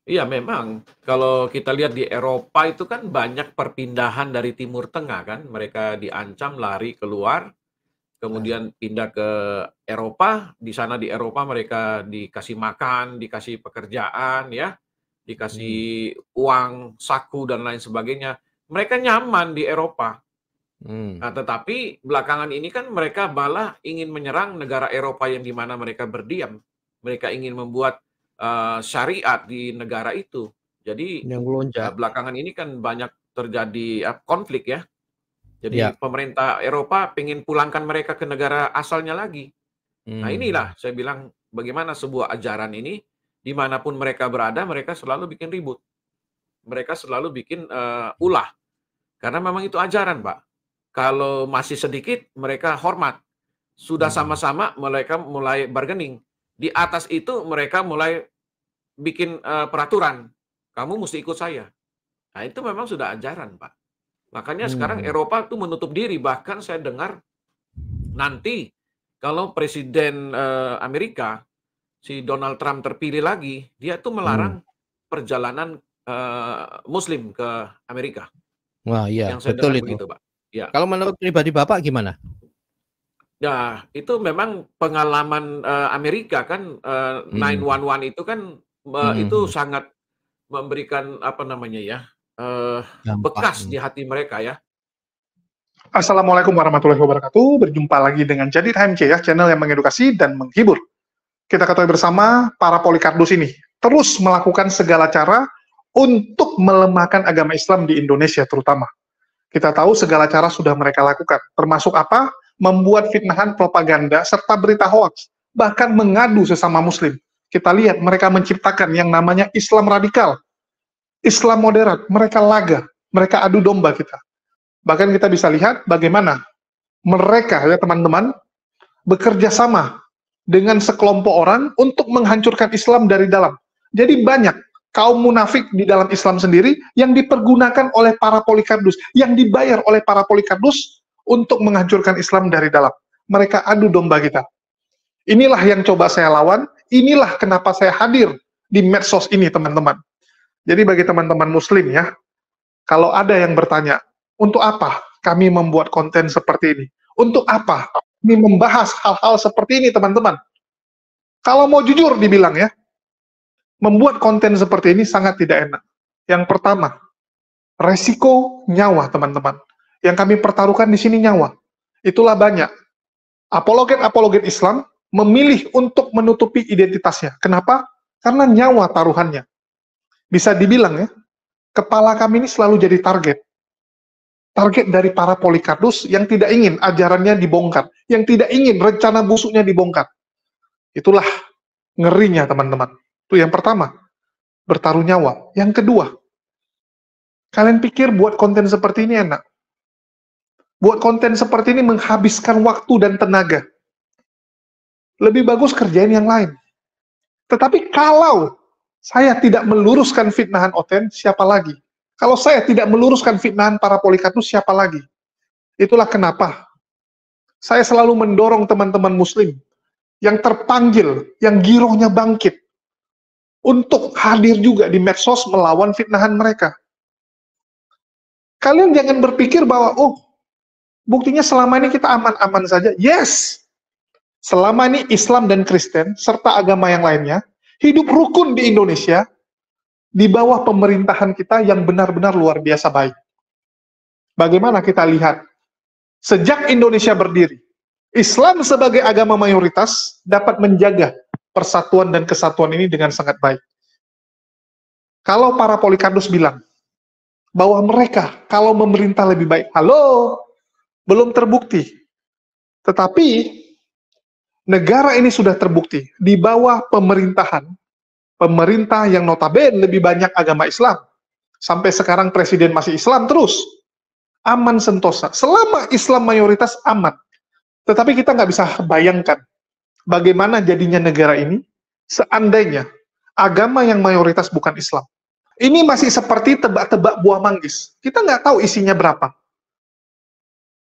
Iya memang, kalau kita lihat di Eropa itu kan banyak perpindahan dari Timur Tengah kan, mereka diancam lari keluar, Nah, kemudian pindah ke Eropa, di sana di Eropa mereka dikasih makan, dikasih pekerjaan ya, dikasih hmm, uang saku dan lain sebagainya. Mereka nyaman di Eropa. hmm, Nah, tetapi belakangan ini kan mereka malah ingin menyerang negara Eropa yang di mana mereka berdiam. Mereka ingin membuat syariat di negara itu. Jadi yang melonjak. belakangan ini kan banyak terjadi konflik ya. Jadi Ya, pemerintah Eropa pengen pulangkan mereka ke negara asalnya lagi. Nah inilah hmm, saya bilang bagaimana sebuah ajaran ini dimanapun mereka berada mereka selalu bikin ribut. Mereka selalu bikin ulah. Karena memang itu ajaran, Pak. Kalau masih sedikit, mereka hormat. Sudah hmm, sama-sama, mereka mulai bargaining. Di atas itu, mereka mulai bikin peraturan. Kamu mesti ikut saya. Nah, itu memang sudah ajaran, Pak. Makanya sekarang hmm. Eropa tuh menutup diri. Bahkan saya dengar nanti kalau Presiden Amerika, si Donald Trump terpilih lagi, dia tuh Hmm. melarang perjalanan Muslim ke Amerika. Wah, iya, Yang saya betul dengar itu. begitu, Pak. Ya. Kalau menurut pribadi Bapak gimana? Ya, itu memang pengalaman, Amerika kan, Hmm, 911 itu kan, hmm, itu hmm. sangat memberikan, apa namanya ya, Dampak. bekas di hati mereka ya. Assalamualaikum warahmatullahi wabarakatuh. Berjumpa lagi dengan Jadid HMC ya, channel yang mengedukasi dan menghibur. Kita ketahui bersama para polikardus ini terus melakukan segala cara untuk melemahkan agama Islam di Indonesia terutama. Kita tahu segala cara sudah mereka lakukan, termasuk apa? Membuat fitnahan propaganda serta berita hoaks, bahkan mengadu sesama muslim. Kita lihat mereka menciptakan yang namanya Islam radikal, Islam moderat, mereka laga, mereka adu domba kita. Bahkan kita bisa lihat bagaimana mereka ya teman-teman bekerja sama dengan sekelompok orang untuk menghancurkan Islam dari dalam. Jadi banyak kaum munafik di dalam Islam sendiri yang dipergunakan oleh para polikardus, yang dibayar oleh para polikardus untuk menghancurkan Islam dari dalam. Mereka adu domba kita. Inilah yang coba saya lawan, inilah kenapa saya hadir di medsos ini teman-teman. Jadi bagi teman-teman muslim ya, kalau ada yang bertanya, untuk apa kami membuat konten seperti ini? Untuk apa kami membahas hal-hal seperti ini, teman-teman? Kalau mau jujur dibilang ya, membuat konten seperti ini sangat tidak enak. Yang pertama, resiko nyawa, teman-teman. Yang kami pertaruhkan di sini nyawa. Itulah banyak. Apologet-apologet Islam memilih untuk menutupi identitasnya. Kenapa? Karena nyawa taruhannya. Bisa dibilang ya, kepala kami ini selalu jadi target dari para polikardus yang tidak ingin ajarannya dibongkar, yang tidak ingin rencana busuknya dibongkar. Itulah ngerinya teman-teman. Itu yang pertama, bertaruh nyawa. Yang kedua, kalian pikir buat konten seperti ini enak? Buat konten seperti ini menghabiskan waktu dan tenaga. Lebih bagus kerjain yang lain. Tetapi kalau saya tidak meluruskan fitnahan Oten, siapa lagi? Kalau saya tidak meluruskan fitnahan para polikardus, siapa lagi? Itulah kenapa saya selalu mendorong teman-teman muslim yang terpanggil, yang girohnya bangkit, untuk hadir juga di medsos melawan fitnahan mereka. Kalian jangan berpikir bahwa, oh, buktinya selama ini kita aman-aman saja. Yes, selama ini Islam dan Kristen, serta agama yang lainnya, hidup rukun di Indonesia, di bawah pemerintahan kita yang benar-benar luar biasa baik. Bagaimana kita lihat, sejak Indonesia berdiri, Islam sebagai agama mayoritas dapat menjaga persatuan dan kesatuan ini dengan sangat baik. Kalau para polikardus bilang bahwa mereka kalau memerintah lebih baik, halo, belum terbukti. Tetapi negara ini sudah terbukti di bawah pemerintahan, pemerintah yang notabene lebih banyak agama Islam. Sampai sekarang presiden masih Islam terus. Aman sentosa. Selama Islam mayoritas aman. Tetapi kita nggak bisa bayangkan bagaimana jadinya negara ini seandainya agama yang mayoritas bukan Islam. Ini masih seperti tebak-tebak buah manggis. Kita nggak tahu isinya berapa.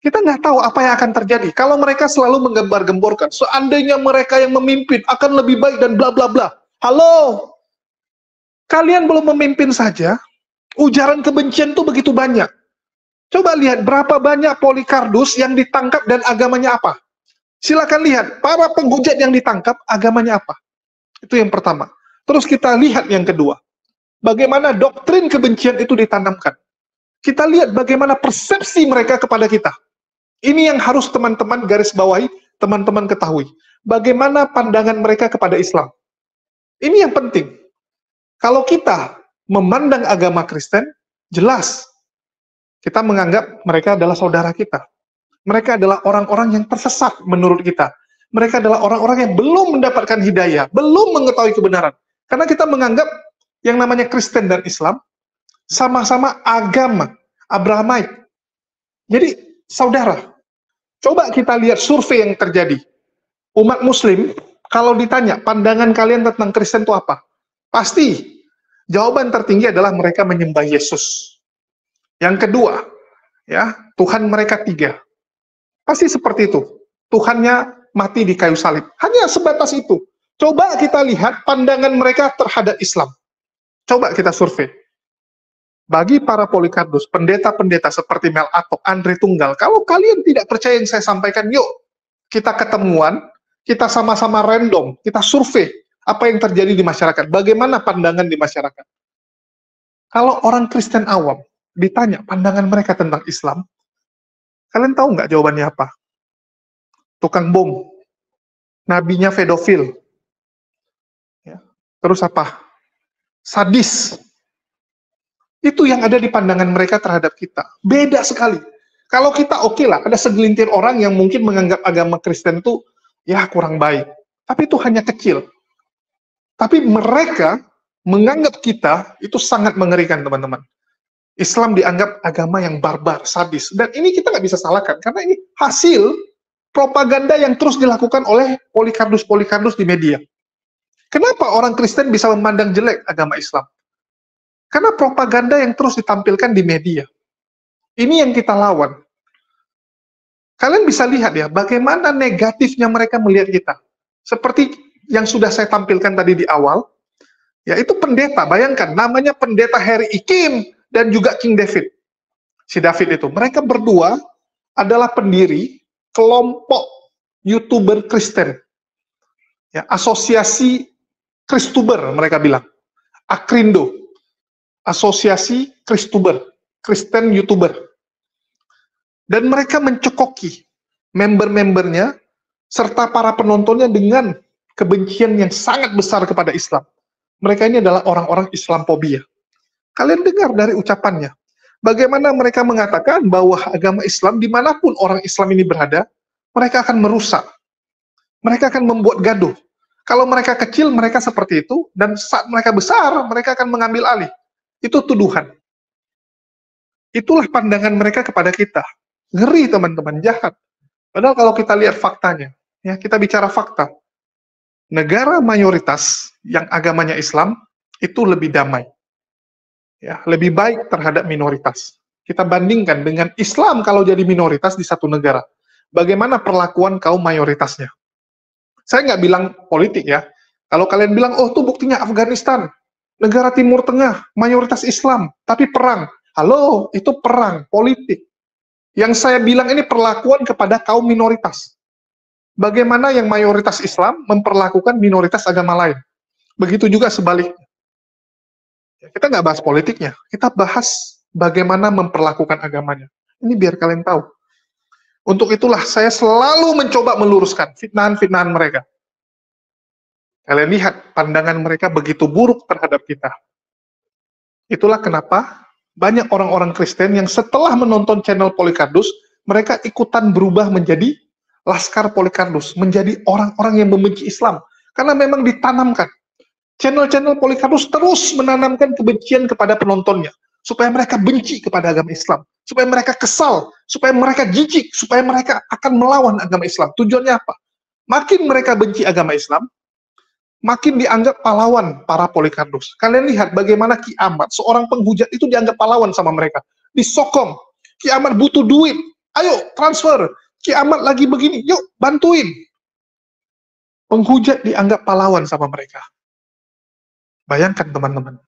Kita nggak tahu apa yang akan terjadi. Kalau mereka selalu menggembar-gemborkan, seandainya mereka yang memimpin akan lebih baik dan bla bla bla. Halo, Kalian belum memimpin saja, ujaran kebencian itu begitu banyak. Coba lihat berapa banyak Polycarpus yang ditangkap dan agamanya apa. Silakan lihat, para penghujat yang ditangkap agamanya apa. Itu yang pertama. Terus kita lihat yang kedua. Bagaimana doktrin kebencian itu ditanamkan. Kita lihat bagaimana persepsi mereka kepada kita. Ini yang harus teman-teman garis bawahi, teman-teman ketahui. Bagaimana pandangan mereka kepada Islam. Ini yang penting. Kalau kita memandang agama Kristen, jelas kita menganggap mereka adalah saudara kita. Mereka adalah orang-orang yang tersesat menurut kita. Mereka adalah orang-orang yang belum mendapatkan hidayah, belum mengetahui kebenaran. Karena kita menganggap yang namanya Kristen dan Islam sama-sama agama Abrahamite. Jadi, saudara, coba kita lihat survei yang terjadi. Umat Muslim, kalau ditanya pandangan kalian tentang Kristen itu apa? Pasti, jawaban tertinggi adalah mereka menyembah Yesus. Yang kedua, ya, Tuhan mereka 3. Pasti seperti itu. Tuhannya mati di kayu salib. Hanya sebatas itu. Coba kita lihat pandangan mereka terhadap Islam. Coba kita survei. Bagi para Polycarpus, pendeta-pendeta seperti Mel Atok, Andre Tunggal, kalau kalian tidak percaya yang saya sampaikan, yuk kita ketemuan, kita sama-sama random, kita survei apa yang terjadi di masyarakat, bagaimana pandangan di masyarakat. Kalau orang Kristen awam ditanya pandangan mereka tentang Islam, kalian tahu nggak jawabannya apa? Tukang bom, nabinya pedofil, ya. Terus apa? Sadis. Itu yang ada di pandangan mereka terhadap kita. Beda sekali. Kalau kita oke lah, ada segelintir orang yang mungkin menganggap agama Kristen itu ya kurang baik. Tapi itu hanya kecil. Tapi mereka menganggap kita itu sangat mengerikan, teman-teman. Islam dianggap agama yang barbar, sadis. Dan ini kita nggak bisa salahkan, karena ini hasil propaganda yang terus dilakukan oleh Polycarpus di media. Kenapa orang Kristen bisa memandang jelek agama Islam? Karena propaganda yang terus ditampilkan di media. Ini yang kita lawan. Kalian bisa lihat ya, bagaimana negatifnya mereka melihat kita. Seperti yang sudah saya tampilkan tadi di awal, yaitu pendeta, bayangkan, namanya pendeta Harry E. Kim dan juga King David. Si David itu, mereka berdua adalah pendiri kelompok YouTuber Kristen. Ya, asosiasi Kristuber mereka bilang. Akrindo. Asosiasi Kristuber, Kristen YouTuber. Dan mereka mencekoki member-membernya serta para penontonnya dengan kebencian yang sangat besar kepada Islam. Mereka ini adalah orang-orang Islamophobia. Kalian dengar dari ucapannya. Bagaimana mereka mengatakan bahwa agama Islam, dimanapun orang Islam ini berada, mereka akan merusak. Mereka akan membuat gaduh. Kalau mereka kecil, mereka seperti itu, dan saat mereka besar, mereka akan mengambil alih. Itu tuduhan. Itulah pandangan mereka kepada kita. Ngeri, teman-teman, jahat. Padahal kalau kita lihat faktanya, ya kita bicara fakta. Negara mayoritas yang agamanya Islam itu lebih damai. Ya, lebih baik terhadap minoritas. Kita bandingkan dengan Islam kalau jadi minoritas di satu negara. Bagaimana perlakuan kaum mayoritasnya? Saya nggak bilang politik ya. Kalau kalian bilang, oh itu buktinya Afghanistan, negara Timur Tengah, mayoritas Islam, tapi perang. Halo, itu perang, politik. Yang saya bilang ini perlakuan kepada kaum minoritas. Bagaimana yang mayoritas Islam memperlakukan minoritas agama lain. Begitu juga sebaliknya. Kita nggak bahas politiknya, kita bahas bagaimana memperlakukan agamanya. Ini biar kalian tahu. Untuk itulah saya selalu mencoba meluruskan fitnahan-fitnahan mereka. Kalian lihat pandangan mereka begitu buruk terhadap kita. Itulah kenapa banyak orang-orang Kristen yang setelah menonton channel Polycarpus, mereka ikutan berubah menjadi laskar Polycarpus, menjadi orang-orang yang membenci Islam. Karena memang ditanamkan. Channel-channel Polycarpus terus menanamkan kebencian kepada penontonnya. Supaya mereka benci kepada agama Islam. Supaya mereka kesal. Supaya mereka jijik. Supaya mereka akan melawan agama Islam. Tujuannya apa? Makin mereka benci agama Islam, makin dianggap pahlawan para Polycarpus. Kalian lihat bagaimana Ki Ahmad, seorang penghujat itu dianggap pahlawan sama mereka. Disokong. Ki Ahmad butuh duit. Ayo, transfer. Ki Ahmad lagi begini. Yuk, bantuin. Penghujat dianggap pahlawan sama mereka. Bayangkan teman-teman.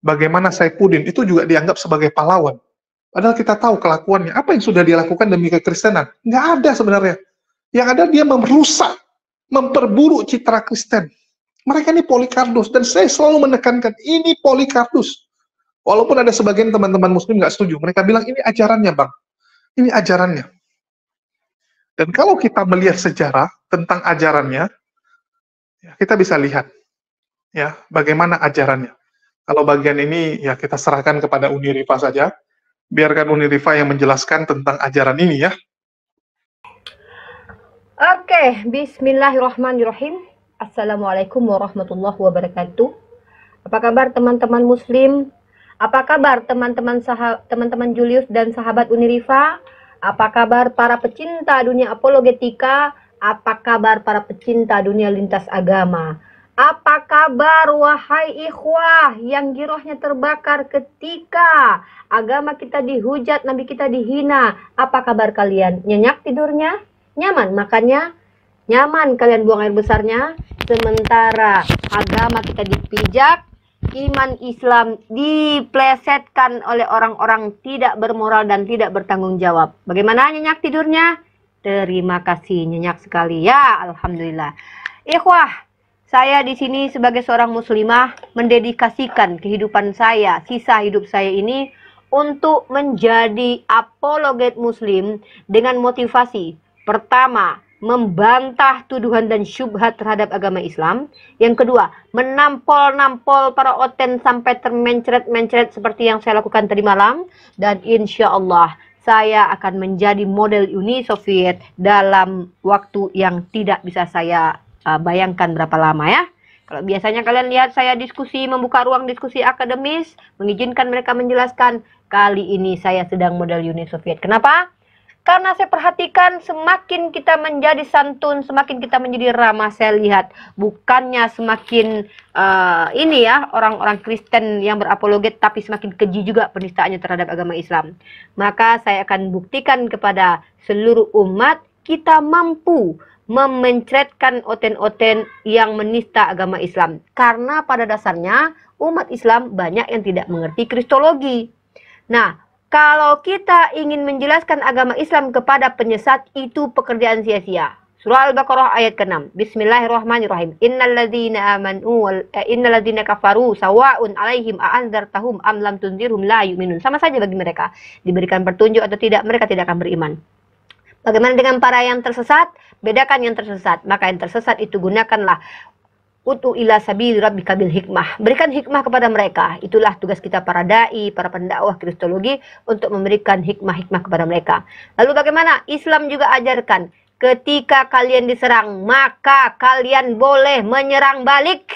bagaimana Saifuddin itu juga dianggap sebagai pahlawan. Padahal kita tahu kelakuannya, apa yang sudah dia lakukan demi kekristenan. Nggak ada sebenarnya. Yang ada dia merusak, memperburuk citra Kristen. Mereka ini Polycarpus, dan saya selalu menekankan, ini Polycarpus. Walaupun ada sebagian teman-teman muslim nggak setuju, mereka bilang, ini ajarannya bang, ini ajarannya. Dan kalau kita melihat sejarah tentang ajarannya, ya, kita bisa lihat ya bagaimana ajarannya. Kalau bagian ini ya kita serahkan kepada Unirifa saja, biarkan Unirifa yang menjelaskan tentang ajaran ini ya. Oke, bismillahirrahmanirrahim. Assalamualaikum warahmatullahi wabarakatuh. Apa kabar teman-teman muslim? Apa kabar teman-teman Julius dan sahabat Unirifa? Apa kabar para pecinta dunia apologetika? Apa kabar para pecinta dunia lintas agama? Apa kabar wahai ikhwah yang girohnya terbakar ketika agama kita dihujat, nabi kita dihina? Apa kabar kalian? Nyenyak tidurnya? Nyaman makannya? Nyaman kalian buang air besarnya? Sementara agama kita dipijak, iman Islam diplesetkan oleh orang-orang tidak bermoral dan tidak bertanggung jawab. Bagaimana nyenyak tidurnya? Terima kasih, nyenyak sekali ya, alhamdulillah. Ikhwah, saya di sini sebagai seorang muslimah mendedikasikan kehidupan saya, sisa hidup saya ini untuk menjadi apologet muslim dengan motivasi. Pertama, membantah tuduhan dan syubhat terhadap agama Islam. Yang kedua, menampol-nampol para oten sampai termencret-mencret seperti yang saya lakukan tadi malam. Dan insya Allah saya akan menjadi model Uni Soviet dalam waktu yang tidak bisa saya bayangkan berapa lama ya. Kalau biasanya kalian lihat saya diskusi, membuka ruang diskusi akademis, mengizinkan mereka menjelaskan, kali ini saya sedang model Uni Soviet. Kenapa? Karena saya perhatikan semakin kita menjadi santun, semakin kita menjadi ramah, saya lihat bukannya semakin ini ya orang-orang Kristen yang berapologet, tapi semakin keji juga penistaannya terhadap agama Islam. Maka saya akan buktikan kepada seluruh umat kita mampu memencretkan oten-oten yang menista agama Islam. Karena pada dasarnya umat Islam banyak yang tidak mengerti kristologi. Nah, kalau kita ingin menjelaskan agama Islam kepada penyesat, itu pekerjaan sia-sia. Surah Al-Baqarah ayat ke-6. Bismillahirrahmanirrahim. Innalladzina kafaru sawa'un 'alaihim a'anzartahum am lam tunzirhum la yu'minun. Sama saja bagi mereka. Diberikan petunjuk atau tidak, mereka tidak akan beriman. Bagaimana dengan para yang tersesat? Bedakan yang tersesat. Maka yang tersesat itu gunakanlah Utu ila sabil rabbika bil hikmah. Berikan hikmah kepada mereka. Itulah tugas kita para dai, para pendakwah kristologi untuk memberikan hikmah-hikmah kepada mereka. Lalu bagaimana? Islam juga ajarkan, ketika kalian diserang, maka kalian boleh menyerang balik.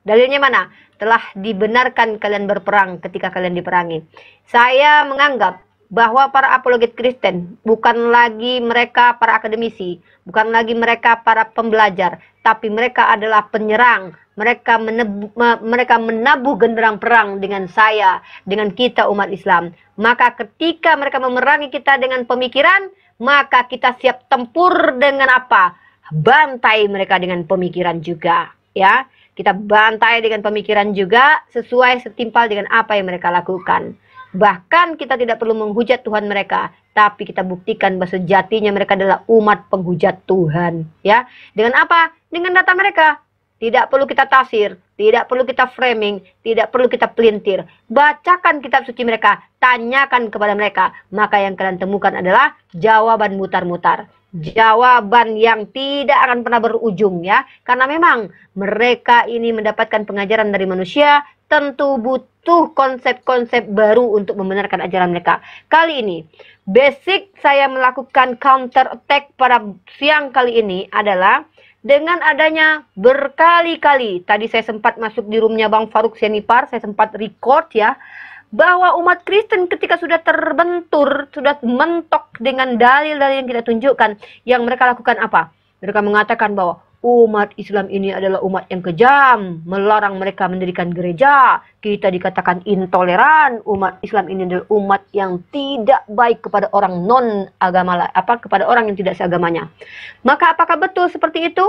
Dalilnya mana? Telah dibenarkan kalian berperang ketika kalian diperangi. Saya menganggap bahwa para apologet Kristen bukan lagi mereka para akademisi, bukan lagi mereka para pembelajar, tapi mereka adalah penyerang. Mereka menabuh genderang perang dengan saya, dengan kita umat Islam. Maka ketika mereka memerangi kita dengan pemikiran, maka kita siap tempur dengan apa? Bantai mereka dengan pemikiran juga, ya. Kita bantai dengan pemikiran juga sesuai setimpal dengan apa yang mereka lakukan. Bahkan kita tidak perlu menghujat Tuhan mereka, tapi kita buktikan bahwa sejatinya mereka adalah umat penghujat Tuhan, ya. Dengan apa? Dengan data mereka. Tidak perlu kita tafsir, tidak perlu kita framing, tidak perlu kita pelintir. Bacakan kitab suci mereka, tanyakan kepada mereka, maka yang kalian temukan adalah jawaban mutar-mutar. Jawaban yang tidak akan pernah berujung, ya. Karena memang mereka ini mendapatkan pengajaran dari manusia, tentu butuh konsep-konsep baru untuk membenarkan ajaran mereka. Kali ini, basic saya melakukan counter attack pada siang kali ini adalah dengan adanya berkali-kali, tadi saya sempat masuk di roomnya Bang Faruk Sianipar, saya sempat record ya, bahwa umat Kristen ketika sudah terbentur, sudah mentok dengan dalil-dalil yang kita tunjukkan, yang mereka lakukan apa? Mereka mengatakan bahwa umat Islam ini adalah umat yang kejam, melarang mereka mendirikan gereja, kita dikatakan intoleran, umat Islam ini adalah umat yang tidak baik kepada orang non-agama, kepada orang yang tidak seagamanya. Maka apakah betul seperti itu?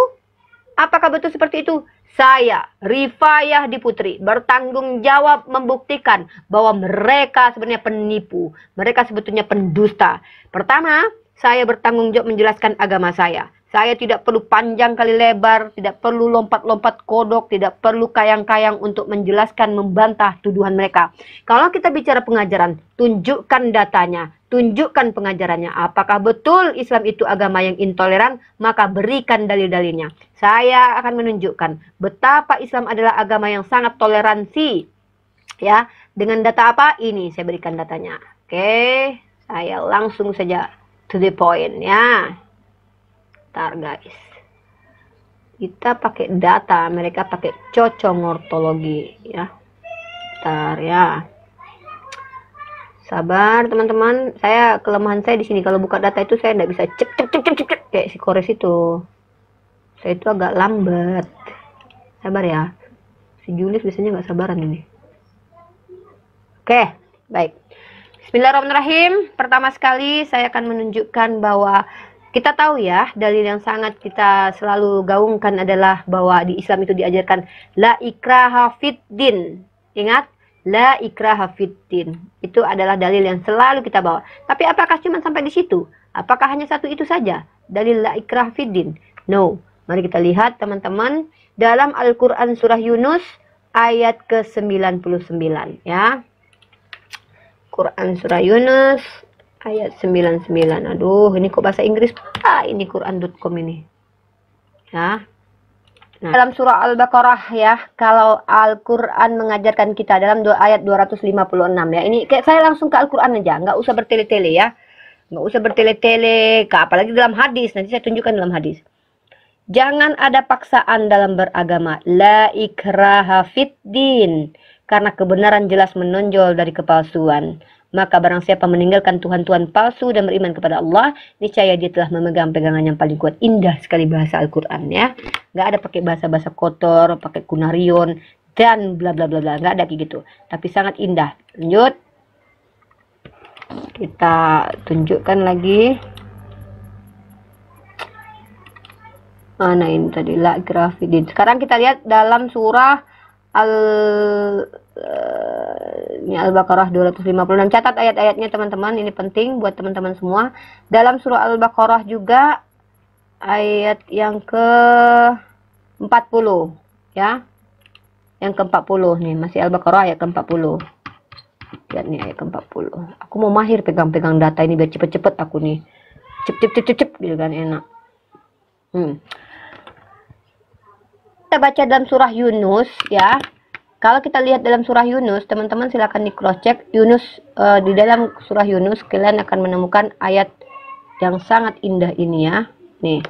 Apakah betul seperti itu? Saya, Rifayah Diputri, bertanggung jawab membuktikan bahwa mereka sebenarnya penipu. Mereka sebetulnya pendusta. Pertama, saya bertanggung jawab menjelaskan agama saya. Saya tidak perlu panjang kali lebar, tidak perlu lompat-lompat kodok, tidak perlu kayang-kayang untuk menjelaskan, membantah tuduhan mereka. Kalau kita bicara pengajaran, tunjukkan datanya, tunjukkan pengajarannya. Apakah betul Islam itu agama yang intoleran? Maka berikan dalil-dalilnya. Saya akan menunjukkan betapa Islam adalah agama yang sangat toleransi. Ya, dengan data apa? Ini saya berikan datanya. Oke, saya langsung saja to the point ya. Ntar guys, kita pakai data, mereka pakai cocongortologi ya. Ntar ya, sabar teman-teman. Saya kelemahan saya di sini, kalau buka data itu saya tidak bisa cek kayak si Kores itu. Saya itu agak lambat. Sabar ya, si Julius biasanya nggak sabaran ini. Oke, baik. Bismillahirrahmanirrahim. Pertama sekali saya akan menunjukkan bahwa kita tahu ya, dalil yang sangat kita selalu gaungkan adalah bahwa di Islam itu diajarkan la ikraha fiddin. Ingat, la ikraha fiddin. Itu adalah dalil yang selalu kita bawa. Tapi apakah cuma sampai di situ? Apakah hanya satu itu saja? Dalil la ikraha fiddin? No. Mari kita lihat teman-teman dalam Al-Qur'an surah Yunus ayat ke-99 ya. Quran surah Yunus ayat 99. Aduh, ini kok bahasa Inggris? Ini Quran.com ini. Ya. Nah, dalam surah Al-Baqarah ya, kalau Al-Quran mengajarkan kita dalam ayat 256 ya. Ini kayak saya langsung ke Al-Quran aja, nggak usah bertele-tele ya. Nggak usah bertele-tele, apalagi dalam hadis. Nanti saya tunjukkan dalam hadis. Jangan ada paksaan dalam beragama. La ikraha fiddin. Karena kebenaran jelas menonjol dari kepalsuan. Maka barang siapa meninggalkan Tuhan-Tuhan palsu dan beriman kepada Allah, niscaya dia telah memegang pegangan yang paling kuat. Indah sekali bahasa Al-Quran ya. Nggak ada pakai bahasa-bahasa kotor, pakai kunarion, dan bla bla bla bla. Nggak ada kayak gitu. Tapi sangat indah. Lanjut. Kita tunjukkan lagi. Mana ini tadi? La grafidin. Sekarang kita lihat dalam surah Al-Baqarah 256. Catat ayat-ayatnya teman-teman, ini penting buat teman-teman semua. Dalam surah Al-Baqarah juga ayat yang ke-40 ya. Yang ke-40 nih, masih Al-Baqarah ayat ke-40. Lihat nih ayat ke-40. Aku mau mahir pegang-pegang data ini biar cepet-cepet aku nih. Cep gitu kan enak. Kita baca dalam surah Yunus ya. Kalau kita lihat dalam surah Yunus, teman-teman silakan di cross check Yunus. Di dalam surah Yunus kalian akan menemukan ayat yang sangat indah ini ya. Nih.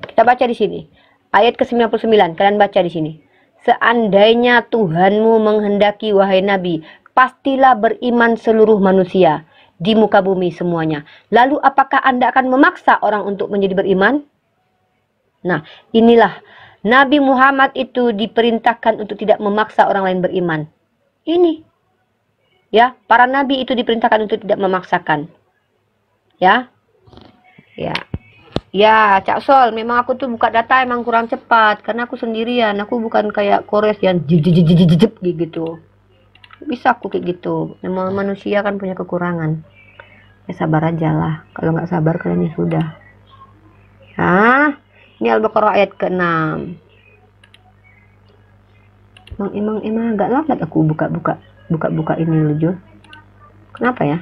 Kita baca di sini. Ayat ke-99, kalian baca di sini. Seandainya Tuhanmu menghendaki wahai Nabi, pastilah beriman seluruh manusia di muka bumi semuanya. Lalu apakah Anda akan memaksa orang untuk menjadi beriman? Nah, inilah Nabi Muhammad itu diperintahkan untuk tidak memaksa orang lain beriman. Ini. Ya, para nabi itu diperintahkan untuk tidak memaksakan. Ya. Ya, Cak Sol, memang aku tuh buka data emang kurang cepat karena aku sendirian. Aku bukan kayak Kores yang jep gitu. Bisa aku kayak gitu. Memang manusia kan punya kekurangan. Ya sabar aja lah. Kalau nggak sabar kalian ya sudah. Ya. Ini Al-Baqarah ayat ke-6. Emang agak lambat aku buka ini loh, Jo. Kenapa ya?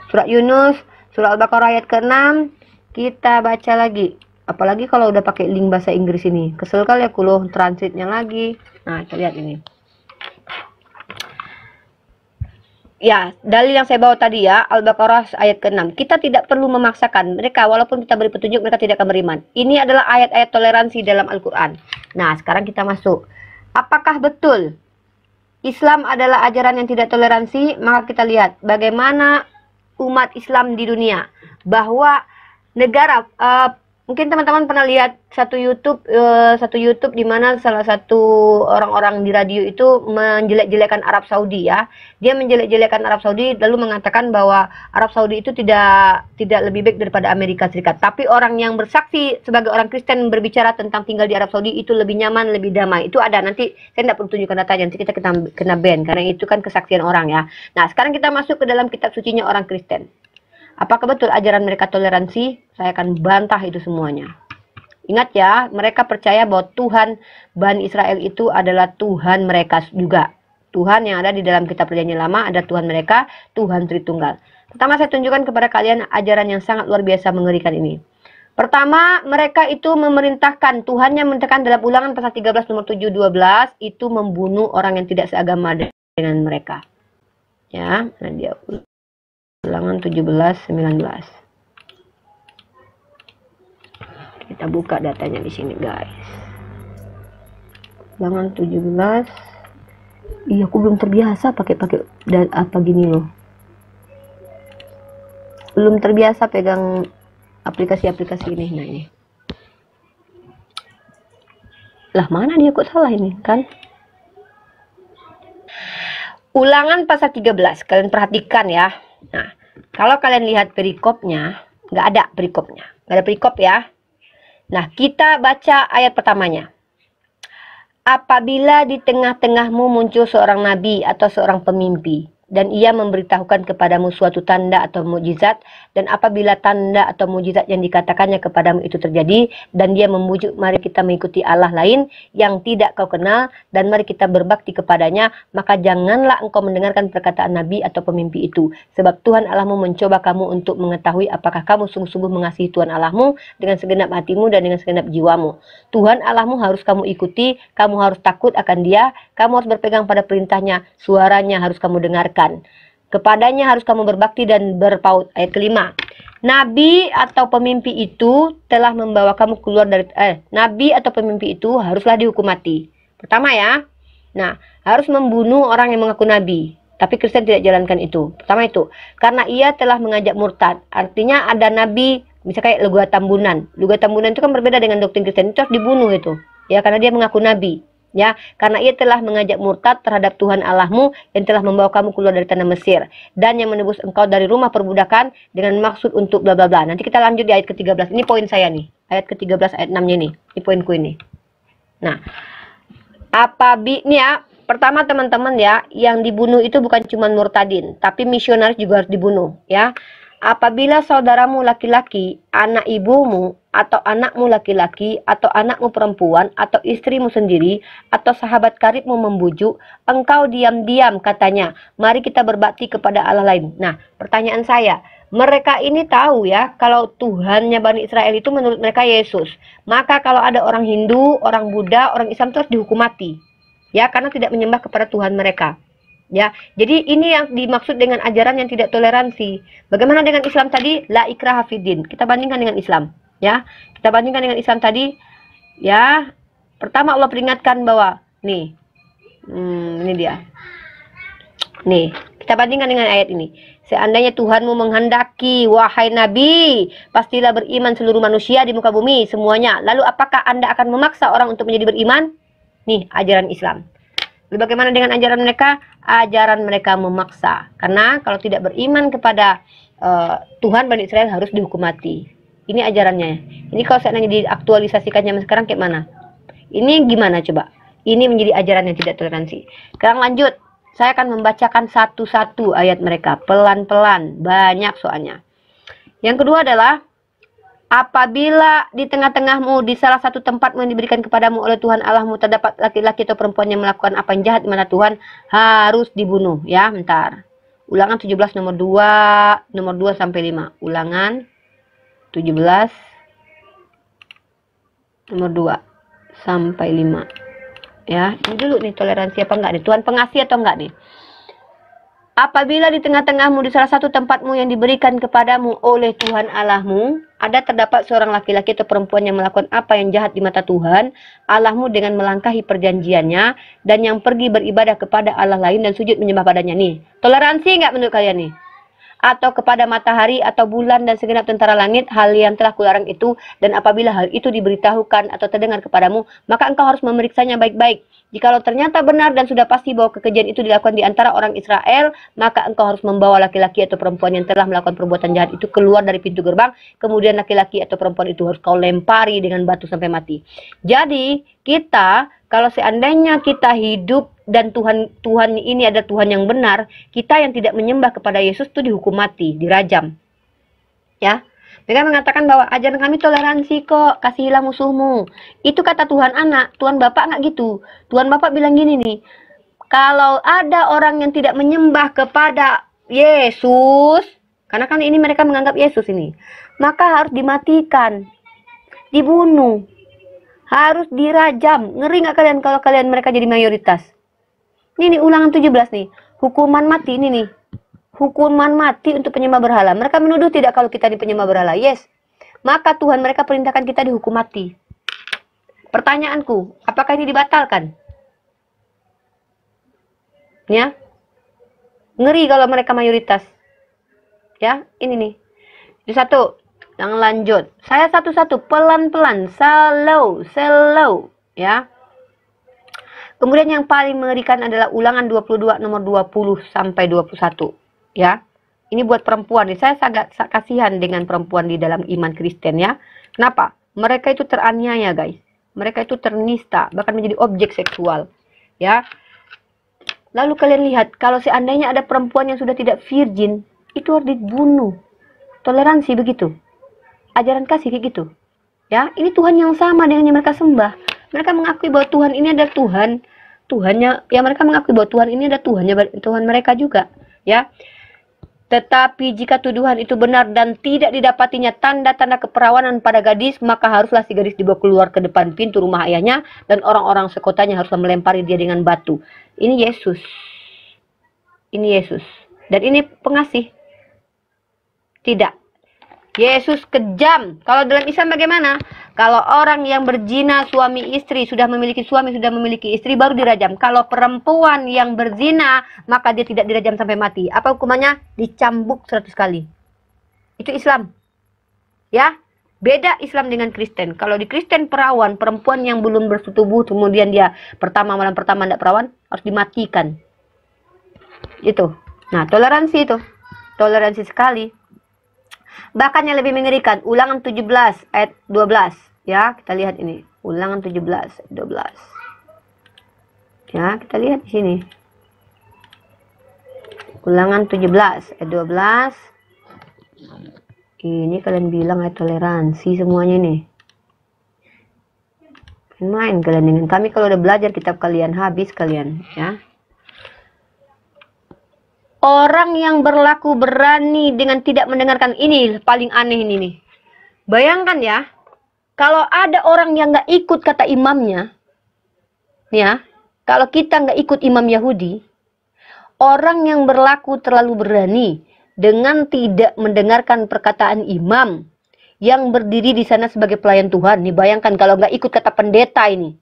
Surat Yunus, surah Al-Baqarah ayat ke-6. Kita baca lagi. Apalagi kalau udah pakai link bahasa Inggris ini. Kesel kali aku loh translate-nya lagi. Nah, kita lihat ini. Ya, dalil yang saya bawa tadi ya, Al-Baqarah ayat ke-6. Kita tidak perlu memaksakan mereka, walaupun kita beri petunjuk, mereka tidak akan beriman. Ini adalah ayat-ayat toleransi dalam Al-Quran. Nah, sekarang kita masuk. Apakah betul Islam adalah ajaran yang tidak toleransi? Maka kita lihat bagaimana umat Islam di dunia. Bahwa negara, Mungkin teman-teman pernah lihat satu YouTube di mana salah satu orang-orang di radio itu menjelek-jelekan Arab Saudi ya. Dia menjelek-jelekan Arab Saudi lalu mengatakan bahwa Arab Saudi itu tidak lebih baik daripada Amerika Serikat. Tapi orang yang bersaksi sebagai orang Kristen berbicara tentang tinggal di Arab Saudi itu lebih nyaman, lebih damai. Itu ada, nanti saya tidak perlu tunjukkan datanya, nanti kita kena ban karena itu kan kesaksian orang ya. Nah, sekarang kita masuk ke dalam kitab sucinya orang Kristen. Apakah betul ajaran mereka toleransi? Saya akan bantah itu semuanya. Ingat ya, mereka percaya bahwa Tuhan Bani Israel itu adalah Tuhan mereka juga. Tuhan yang ada di dalam kitab Perjanjian Lama ada Tuhan mereka, Tuhan Tritunggal. Pertama saya tunjukkan kepada kalian ajaran yang sangat luar biasa mengerikan ini. Pertama, mereka itu memerintahkan, Tuhannya memerintahkan dalam Ulangan pasal 13 nomor 7-12 itu membunuh orang yang tidak seagama dengan mereka. Ya, nah dia Ulangan 17-19. Kita buka datanya di sini, guys. Ulangan 17. Iya, aku belum terbiasa pakai dan apa gini loh. Belum terbiasa pegang aplikasi-aplikasi ini. Nah, ini. Lah, mana dia kok salah ini, kan? Ulangan pasal 13. Kalian perhatikan ya. Nah, kalau kalian lihat perikopnya, nggak ada perikopnya. Nggak ada perikop ya. Nah, kita baca ayat pertamanya. Apabila di tengah-tengahmu muncul seorang nabi atau seorang pemimpi, dan ia memberitahukan kepadamu suatu tanda atau mukjizat, dan apabila tanda atau mukjizat yang dikatakannya kepadamu itu terjadi, dan dia membujuk mari kita mengikuti Allah lain yang tidak kau kenal, dan mari kita berbakti kepadanya, maka janganlah engkau mendengarkan perkataan nabi atau pemimpi itu, sebab Tuhan Allahmu mencoba kamu untuk mengetahui apakah kamu sungguh-sungguh mengasihi Tuhan Allahmu dengan segenap hatimu dan dengan segenap jiwamu. Tuhan Allahmu harus kamu ikuti, kamu harus takut akan dia, kamu harus berpegang pada perintahnya, suaranya harus kamu dengarkan. Kepadanya harus kamu berbakti dan berpaut. Ayat kelima. Nabi atau pemimpi itu telah membawa kamu keluar dari nabi atau pemimpi itu haruslah dihukum mati. Pertama ya. Nah, harus membunuh orang yang mengaku nabi. Tapi Kristen tidak jalankan itu. Pertama itu, karena ia telah mengajak murtad. Artinya ada nabi, misalnya kayak Luga Tambunan. Luga Tambunan itu kan berbeda dengan doktrin Kristen. Itu harus dibunuh itu. Ya, karena dia mengaku nabi. Ya, karena ia telah mengajak murtad terhadap Tuhan Allahmu yang telah membawa kamu keluar dari tanah Mesir dan yang menebus engkau dari rumah perbudakan dengan maksud untuk bla bla bla. Nanti kita lanjut di ayat ke-13. Ini poin saya nih. Ayat ke-13 ayat 6-nya nih. Ini poinku ini. Nah, ini ya, pertama teman-teman ya, yang dibunuh itu bukan cuma murtadin, tapi misionaris juga harus dibunuh ya. Apabila saudaramu laki-laki, anak ibumu, atau anakmu laki-laki, atau anakmu perempuan, atau istrimu sendiri, atau sahabat karibmu membujuk, engkau diam-diam katanya, mari kita berbakti kepada Allah lain. Nah, pertanyaan saya, mereka ini tahu ya, kalau Tuhannya Bani Israel itu menurut mereka Yesus. Maka kalau ada orang Hindu, orang Buddha, orang Islam terus dihukum mati. Ya, karena tidak menyembah kepada Tuhan mereka. Ya, jadi ini yang dimaksud dengan ajaran yang tidak toleransi. Bagaimana dengan Islam tadi? La ikraha fiddin. Kita bandingkan dengan Islam, ya. Kita bandingkan dengan Islam tadi, ya. Pertama Allah peringatkan bahwa nih, ini dia. Nih, kita bandingkan dengan ayat ini. Seandainya Tuhanmu menghendaki, wahai Nabi, pastilah beriman seluruh manusia di muka bumi semuanya. Lalu apakah Anda akan memaksa orang untuk menjadi beriman? Nih, ajaran Islam. Lalu bagaimana dengan ajaran mereka? Ajaran mereka memaksa. Karena kalau tidak beriman kepada Tuhan Bani Israel harus dihukum mati. Ini ajarannya. Ini kalau seandainya diaktualisasikannya sekarang kayak mana? Ini gimana coba? Ini menjadi ajaran yang tidak toleransi. Sekarang lanjut. Saya akan membacakan satu-satu ayat mereka. Pelan-pelan. Banyak soalnya. Yang kedua adalah, apabila di tengah-tengahmu di salah satu tempat yang diberikan kepadamu oleh Tuhan Allahmu terdapat laki-laki atau perempuan yang melakukan apa yang jahat di mana Tuhan, harus dibunuh. Ya, bentar. Ulangan 17 nomor 2 sampai 5. Ulangan 17 nomor 2 sampai 5. Ya, ini dulu nih toleransi apa enggak nih? Tuhan pengasih atau enggak nih? Apabila di tengah-tengahmu di salah satu tempatmu yang diberikan kepadamu oleh Tuhan Allahmu, ada terdapat seorang laki-laki atau perempuan yang melakukan apa yang jahat di mata Tuhan Allahmu dengan melangkahi perjanjiannya dan yang pergi beribadah kepada Allah lain dan sujud menyembah padanya. Nih, toleransi nggak menurut kalian nih? atau kepada matahari atau bulan dan segenap tentara langit hal yang telah kularang itu, dan apabila hal itu diberitahukan atau terdengar kepadamu, maka engkau harus memeriksanya baik-baik. Jikalau ternyata benar dan sudah pasti bahwa kekejian itu dilakukan di antara orang Israel, maka engkau harus membawa laki-laki atau perempuan yang telah melakukan perbuatan jahat itu keluar dari pintu gerbang, kemudian laki-laki atau perempuan itu harus kau lempari dengan batu sampai mati. Jadi kita, kalau seandainya kita hidup dan Tuhan ini adalah Tuhan yang benar, kita yang tidak menyembah kepada Yesus itu dihukum mati, dirajam. Ya. Mereka mengatakan bahwa ajaran kami toleransi kok, kasihilah musuhmu. Itu kata Tuhan anak, Tuhan Bapak nggak gitu. Tuhan Bapak bilang gini nih, kalau ada orang yang tidak menyembah kepada Yesus, karena kan ini mereka menganggap Yesus ini, maka harus dimatikan, dibunuh, harus dirajam. Ngeri nggak kalian kalau kalian mereka jadi mayoritas? Ini nih Ulangan 17 nih, hukuman mati ini nih. Hukuman mati untuk penyembah berhala. Mereka menuduh tidak kalau kita di penyembah berhala. Yes. Maka Tuhan mereka perintahkan kita dihukum mati. Pertanyaanku, apakah ini dibatalkan? Ya. Ngeri kalau mereka mayoritas. Ya, ini nih. Itu satu. Yang lanjut. Saya satu-satu, pelan-pelan, slow, ya. Kemudian yang paling mengerikan adalah Ulangan 22 nomor 20 sampai 21. Ya, ini buat perempuan nih. Saya sangat kasihan dengan perempuan di dalam iman Kristen ya. Kenapa? Mereka itu teraniaya guys. Mereka itu ternista, bahkan menjadi objek seksual. Ya. Lalu kalian lihat, kalau seandainya ada perempuan yang sudah tidak virgin, itu harus dibunuh. Toleransi begitu. Ajaran kasih kayak gitu. Ya, ini Tuhan yang sama dengan yang mereka sembah. Mereka mengakui bahwa Tuhan ini adalah Tuhan. Tuhannya, ya mereka mengakui bahwa Tuhan ini adalah Tuhan mereka juga. Ya. Tetapi jika tuduhan itu benar dan tidak didapatinya tanda-tanda keperawanan pada gadis, maka haruslah si gadis dibawa keluar ke depan pintu rumah ayahnya, dan orang-orang sekotanya haruslah melempari dia dengan batu. Ini Yesus. Ini Yesus. Dan ini pengasih. Tidak. Yesus kejam. Kalau dalam Islam bagaimana? Kalau orang yang berzina suami istri, sudah memiliki suami, sudah memiliki istri, baru dirajam. Kalau perempuan yang berzina, maka dia tidak dirajam sampai mati. Apa hukumannya? Dicambuk 100 kali. Itu Islam. Ya, beda Islam dengan Kristen. Kalau di Kristen perawan, perempuan yang belum bersetubuh, kemudian dia malam pertama tidak perawan, harus dimatikan. Itu. Nah, toleransi itu. Toleransi sekali. Bahkan yang lebih mengerikan, Ulangan 17 ayat 12. Ya, kita lihat ini. Ulangan 17 ayat 12. Ya, kita lihat di sini. Ulangan 17 ayat 12. Ini kalian bilang ayat toleransi semuanya nih. Main kalian dengan kami kalau udah belajar kitab kalian habis kalian, ya. Orang yang berlaku berani dengan tidak mendengarkan, ini paling aneh ini nih. Bayangkan ya, kalau ada orang yang nggak ikut kata imamnya, ya, kalau kita nggak ikut imam Yahudi, orang yang berlaku terlalu berani dengan tidak mendengarkan perkataan imam yang berdiri di sana sebagai pelayan Tuhan. Nih bayangkan kalau nggak ikut kata pendeta ini,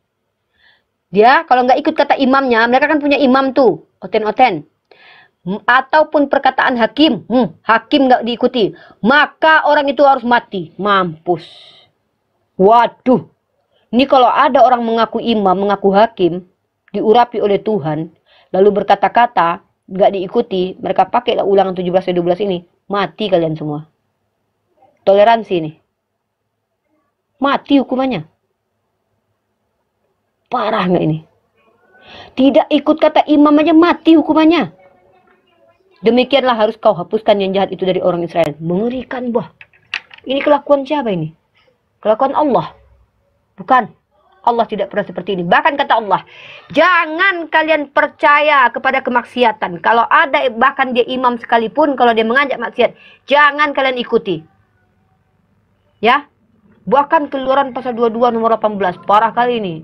dia kalau nggak ikut kata imamnya, mereka kan punya imam tuh, oten-oten. Ataupun perkataan hakim, hakim nggak diikuti, maka orang itu harus mati. Mampus. Waduh, ini kalau ada orang mengaku imam, mengaku hakim, diurapi oleh Tuhan, lalu berkata-kata, nggak diikuti, mereka pakai Ulangan 17 dan 12 ini, mati kalian semua. Toleransi ini. Mati hukumannya. Parah nggak ini? Tidak ikut kata imam aja mati hukumannya. Demikianlah harus kau hapuskan yang jahat itu dari orang Israel. Mengerikan, bah. Ini kelakuan siapa ini? Kelakuan Allah. Bukan. Allah tidak pernah seperti ini. Bahkan kata Allah, jangan kalian percaya kepada kemaksiatan. Kalau ada bahkan dia imam sekalipun, kalau dia mengajak maksiat, jangan kalian ikuti. Ya. Bahkan Keluaran pasal 22 nomor 18. Parah kali ini.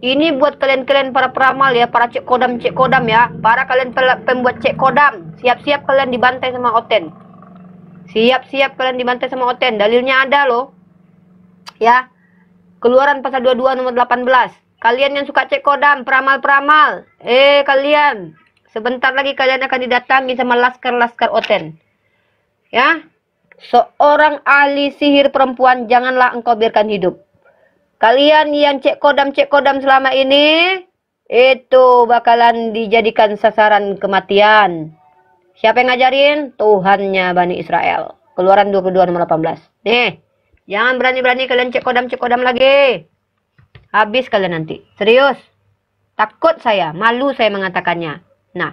Ini buat kalian-kalian para peramal ya, para cek kodam ya. Para kalian pembuat cek kodam, siap-siap kalian dibantai sama Oten. Siap-siap kalian dibantai sama Oten. Dalilnya ada loh. Ya. Keluaran pasal 22 nomor 18. Kalian yang suka cek kodam, peramal-peramal. Kalian Sebentar lagi kalian akan didatangi sama laskar-laskar Oten. Ya. Seorang ahli sihir perempuan janganlah engkau biarkan hidup. Kalian yang cek kodam selama ini, itu bakalan dijadikan sasaran kematian. Siapa yang ngajarin? Tuhannya Bani Israel. Keluaran 22 nomor 18. Nih, jangan berani-berani kalian cek kodam lagi. Habis kalian nanti. Serius. Takut saya, malu saya mengatakannya. Nah,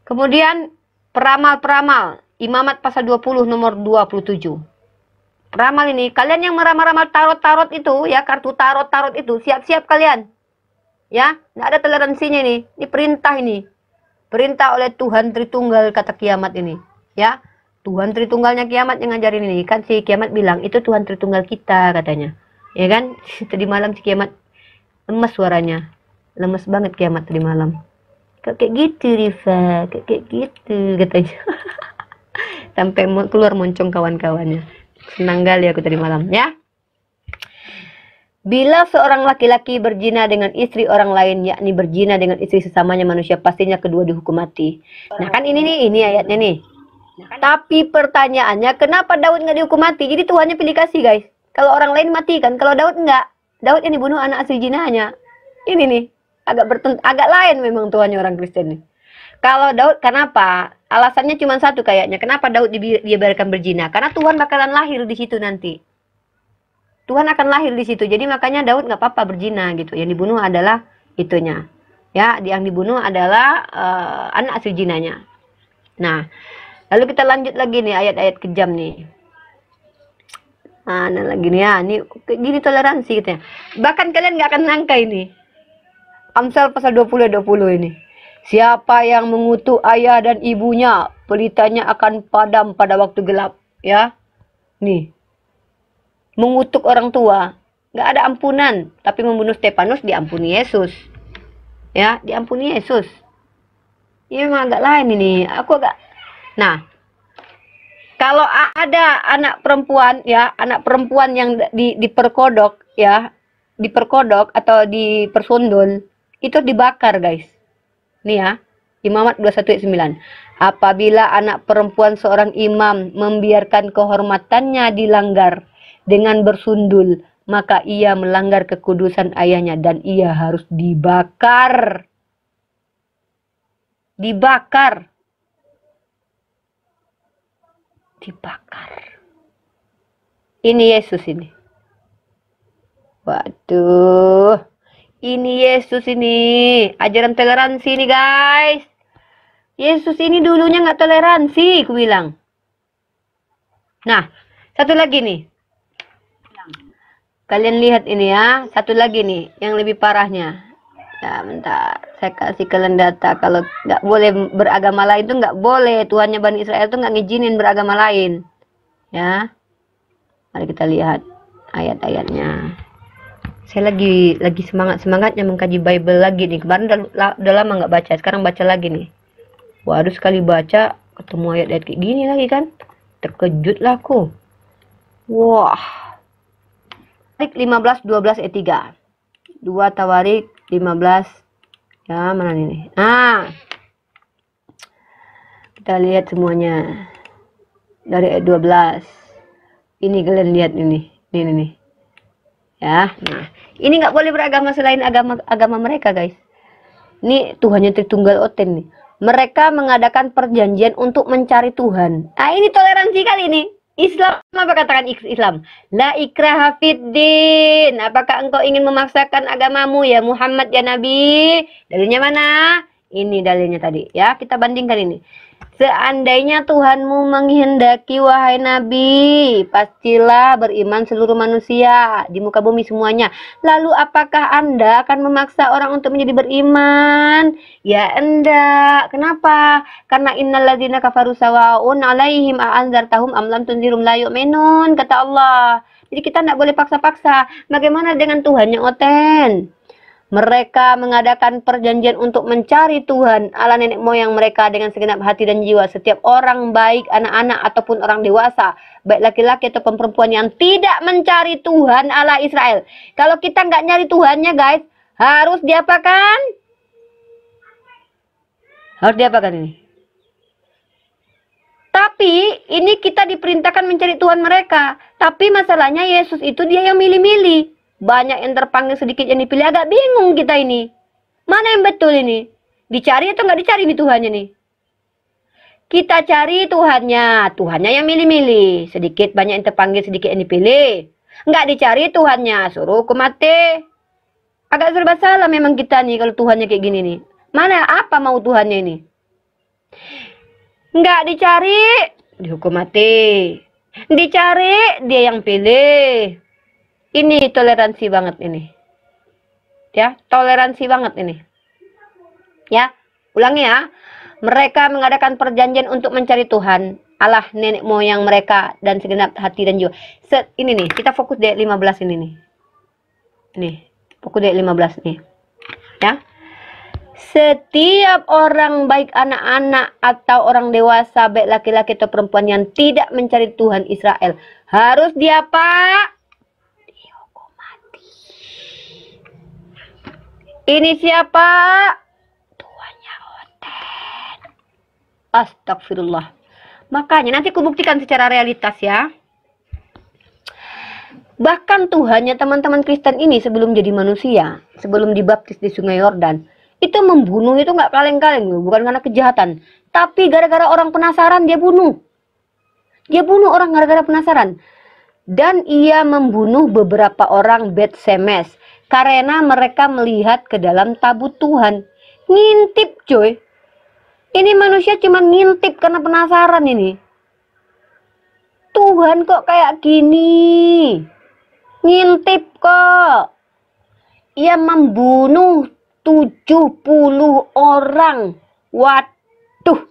kemudian peramal-peramal. Imamat pasal 20 nomor 27. Peramal ini, kalian yang meramal-ramal tarot-tarot itu, ya, kartu tarot-tarot itu, siap-siap kalian. Ya, nggak ada toleransinya nih. Ini perintah ini. Perintah oleh Tuhan Tritunggal kata kiamat ini. Ya, Tuhan Tritunggalnya kiamat yang ngajarin ini. Kan si kiamat bilang, itu Tuhan Tritunggal kita katanya. Ya kan, tadi malam si kiamat lemes suaranya. Lemes banget kiamat tadi malam. Kayak gitu Rifa, kayak gitu katanya. Sampai keluar moncong kawan-kawannya. Senang kali aku tadi malam, ya. Bila seorang laki-laki berzina dengan istri orang lain, yakni berzina dengan istri sesamanya manusia, pastinya kedua dihukum mati. Nah kan ini ayatnya nih. Tapi pertanyaannya, kenapa Daud nggak dihukum mati? Jadi Tuhannya pilih kasih, guys. Kalau orang lain mati kan, kalau Daud enggak. Daud yang dibunuh anak asli jinahnya. Ini nih, agak lain memang Tuhannya orang Kristen nih. Kalau Daud, kenapa? Alasannya cuma satu kayaknya. Kenapa Daud dibiarkan berzina? Karena Tuhan bakalan lahir di situ nanti. Tuhan akan lahir di situ. Jadi makanya Daud nggak apa-apa berzina gitu. Yang dibunuh adalah itunya. Ya, yang dibunuh adalah anak asli jinahnya. Nah, lalu kita lanjut lagi nih ayat-ayat kejam nih. Mana lagi nih ya? Ini gini toleransi gitu ya. Bahkan kalian nggak akan nyangka ini. Amsal pasal 20 ini. Siapa yang mengutuk ayah dan ibunya, pelitanya akan padam pada waktu gelap. Ya, nih. Mengutuk orang tua, nggak ada ampunan. Tapi membunuh Stefanus diampuni Yesus. Ya, diampuni Yesus. Ini memang agak lain ini. Aku agak. Nah, kalau ada anak perempuan, ya, anak perempuan yang diperkodok, ya, diperkodok atau dipersundul, itu dibakar, guys. Nih ya, Imamat 21 ayat 9. Apabila anak perempuan seorang imam membiarkan kehormatannya dilanggar dengan bersundul, maka ia melanggar kekudusan ayahnya dan ia harus dibakar. Dibakar. Ini Yesus ini. Waduh. Ini Yesus ini. Ajaran toleransi ini, guys. Yesus ini dulunya nggak toleransi, aku bilang. Nah, satu lagi nih. Kalian lihat ini ya. Satu lagi nih, yang lebih parahnya. Ya, bentar. Saya kasih kalian data. Kalau nggak boleh beragama lain itu nggak boleh. Tuhannya Bani Israel itu nggak ngizinin beragama lain. Ya. Mari kita lihat ayat-ayatnya. Saya lagi semangatnya mengkaji Bible lagi nih. Kemarin udah lama nggak baca. Sekarang baca lagi nih. Waduh, sekali baca ketemu ayat-ayat kayak gini lagi kan. Terkejut lah aku. Wah. Tawarik 15 12 ayat 3. 2 Tawarik 15. Ya, mana ini? Nah. Kita lihat semuanya. Dari ayat 12. Ini kalian lihat ini. Ini. Ya, nah, ini nggak boleh beragama selain agama mereka, guys. Ini Tuhannya Tritunggal Oten nih. Mereka mengadakan perjanjian untuk mencari Tuhan. Nah, ini toleransi kali ini. Islam apa katakan Islam? La ikraha fiddin. Apakah engkau ingin memaksakan agamamu ya Muhammad ya Nabi? Dalilnya mana? Ini dalilnya tadi. Ya, kita bandingkan ini. Seandainya Tuhanmu menghendaki wahai Nabi, pastilah beriman seluruh manusia di muka bumi semuanya. Lalu apakah Anda akan memaksa orang untuk menjadi beriman? Ya enggak. Kenapa? Karena innalladzina kafaru sawa'un 'alaihim a'anzartahum am lam tunzirum la yu'minun, kata Allah. Jadi kita enggak boleh paksa-paksa. Bagaimana dengan Tuhan yang oten? Mereka mengadakan perjanjian untuk mencari Tuhan ala nenek moyang mereka dengan segenap hati dan jiwa. Setiap orang, baik anak-anak ataupun orang dewasa, baik laki-laki ataupun perempuan yang tidak mencari Tuhan ala Israel. Kalau kita nggak nyari Tuhannya, guys, harus diapakan? Harus diapakan ini? Tapi ini kita diperintahkan mencari Tuhan mereka. Tapi masalahnya Yesus itu dia yang milih-milih. Banyak yang terpanggil, sedikit yang dipilih. Agak bingung kita ini. Mana yang betul ini? Dicari atau nggak dicari nih Tuhannya nih? Kita cari Tuhannya. Tuhannya yang milih-milih. Sedikit banyak yang terpanggil, sedikit yang dipilih. Nggak dicari Tuhannya. Suruh hukum mati. Agak serba salah memang kita nih kalau Tuhannya kayak gini nih. Mana apa mau Tuhannya ini? Nggak dicari, dihukum mati. Dicari, dia yang pilih. Ini toleransi banget ini. Ya, toleransi banget ini. Ya, ulangi ya. Mereka mengadakan perjanjian untuk mencari Tuhan, Allah nenek moyang mereka dan segenap hati dan jiwa. Ini nih, kita fokus di ayat 15 ini nih. Nih, fokus di ayat 15 nih. Ya. Setiap orang, baik anak-anak atau orang dewasa, baik laki-laki atau perempuan yang tidak mencari Tuhan Israel, harus diapa? Dihukum mati. Ini siapa? Tuannya Oten. Astagfirullah. Makanya nanti kubuktikan secara realitas ya. Bahkan Tuhannya teman-teman Kristen ini sebelum jadi manusia, sebelum dibaptis di Sungai Yordan, itu membunuh itu nggak kaleng-kaleng, bukan karena kejahatan, tapi gara-gara orang penasaran dia bunuh. Dia bunuh orang gara-gara penasaran. Dan ia membunuh beberapa orang Bet Semes karena mereka melihat ke dalam tabut Tuhan. Ngintip coy. Ini manusia cuma ngintip karena penasaran ini. Tuhan kok kayak gini? Ngintip kok. Ia membunuh 70 orang. Waduh.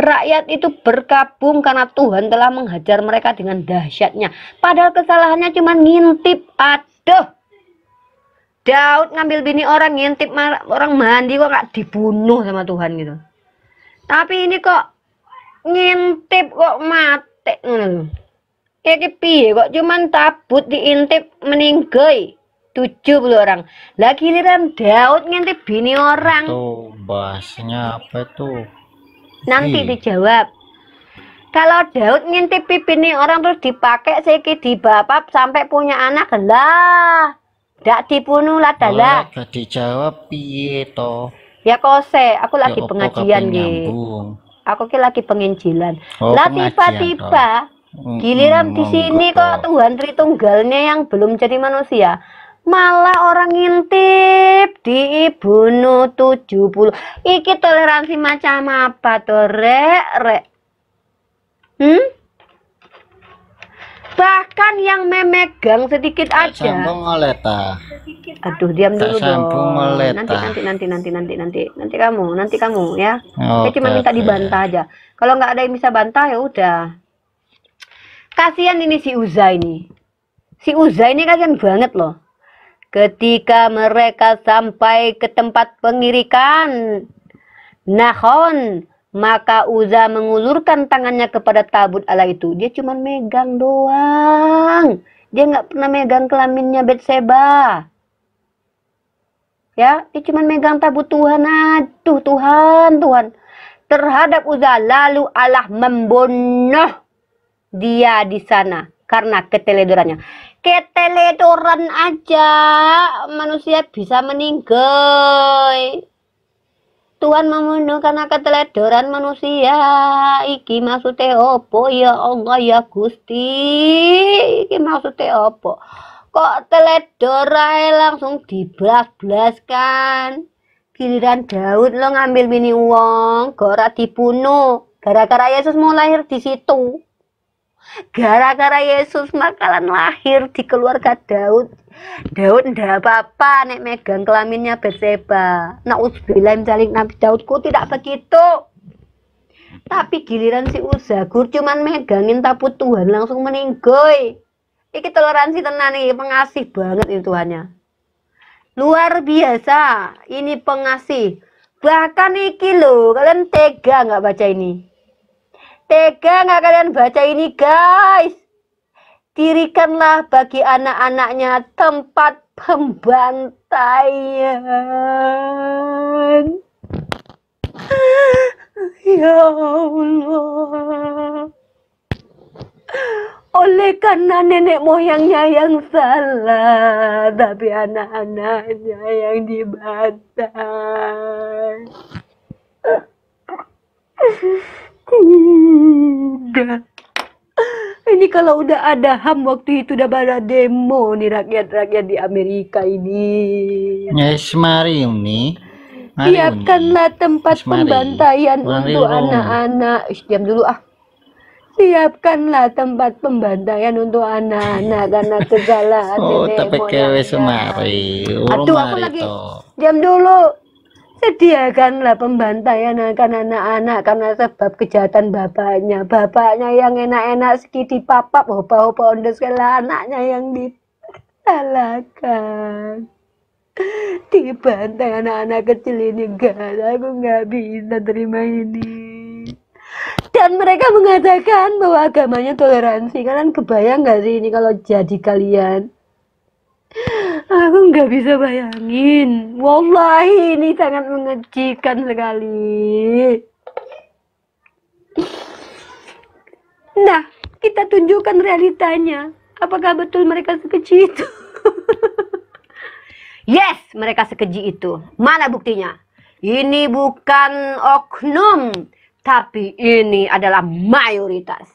Rakyat itu berkabung karena Tuhan telah menghajar mereka dengan dahsyatnya. Padahal kesalahannya cuma ngintip. Aduh. Daud ngambil bini orang, ngintip orang mandi kok gak dibunuh sama Tuhan gitu. Tapi ini kok ngintip kok mati. Kayak piye kok cuman tabut diintip meninggal. 70 orang. Lagi giliran Daud ngintip bini orang. Tuh, bahasnya apa tuh? Nanti dijawab. Kalau Daud ngintip bini orang terus dipakai seki dibapap sampai punya anak lah. Ndak dibunuh lah dalah. Gak dijawab piye toh? Ya kose, aku lagi Ya, pengajian nyambung. Aku ki lagi penginjilan. Oh, Lah pengajian, tiba-tiba giliran di sini kok Tuhan Tritunggalnya yang belum jadi manusia. Malah orang ngintip dibunuh 70. Iki toleransi macam apa tuh, rek? Bahkan yang memegang sedikit aja. Sambung oleh ta. Aduh, diam dulu sambung dong. oleh Nanti kamu ya. Oh, Saya cuma minta dibantah aja. Kalau nggak ada yang bisa bantah ya udah. Kasihan ini si Uza ini. Si Uza ini kasihan banget loh. Ketika mereka sampai ke tempat pengirikan Nahon, maka Uza mengulurkan tangannya kepada tabut Allah itu. Dia cuma megang doang. Dia nggak pernah megang kelaminnya Betseba. Ya, dia cuma megang tabut Tuhan. Aduh, Tuhan. Terhadap Uza, lalu Allah membunuh dia di sana karena keteledorannya. Keteledoran aja manusia bisa meninggal. Tuhan membunuh karena keteledoran manusia. Iki maksudnya opo ya Allah ya Gusti? Iki maksudnya opo? Kok teledorai langsung diblas-blaskan? Giliran Daud lo ngambil bini wong, ora dibunuh. Gara-gara Yesus mau lahir di situ. Gara-gara Yesus bakalan lahir di keluarga Daud. Daud ndak apa-apa nek megang kelaminnya Betseba. Nauzubillah min dzalik, Nabi Daudku tidak begitu. Tapi giliran si Uzagur cuman megangin tabut Tuhan langsung meninggoy. Iki toleransi tenan iki, pengasih banget ini Tuhannya. Luar biasa, ini pengasih. Bahkan iki loh, kalian tega nggak baca ini? Tega nggak kalian baca ini guys? Dirikanlah bagi anak-anaknya tempat pembantaian. Ya Allah. Oleh karena nenek moyangnya yang salah, tapi anak-anaknya yang dibantai. Udah. Ini kalau udah ada HAM waktu itu udah pada demo nih rakyat-rakyat di Amerika ini. Yes, mari uni. Siapkanlah tempat Mari. pembantaian Mari, untuk Rom. anak-anak. Diam dulu ah. Siapkanlah tempat pembantaian untuk anak-anak karena kesalahan Oh, nenek tapi kewe moyangnya. semari. Aduh, aku Mari lagi. toh. Diam dulu. Sediakanlah pembantaian akan anak-anak karena sebab kejahatan bapaknya. Bapaknya yang enak-enak sekiti papap, hopa-hopa ondes segala, anaknya yang disalahkan. Dibantai anak-anak kecil ini, enggak, aku nggak bisa terima ini. Dan mereka mengatakan bahwa agamanya toleransi. Kalian kebayang nggak sih ini kalau jadi kalian? Aku nggak bisa bayangin. Wallahi ini sangat mengejutkan sekali. Nah, kita tunjukkan realitanya. Apakah betul mereka sekeji itu? Yes, mereka sekeji itu. Mana buktinya? Ini bukan oknum, tapi ini adalah mayoritas.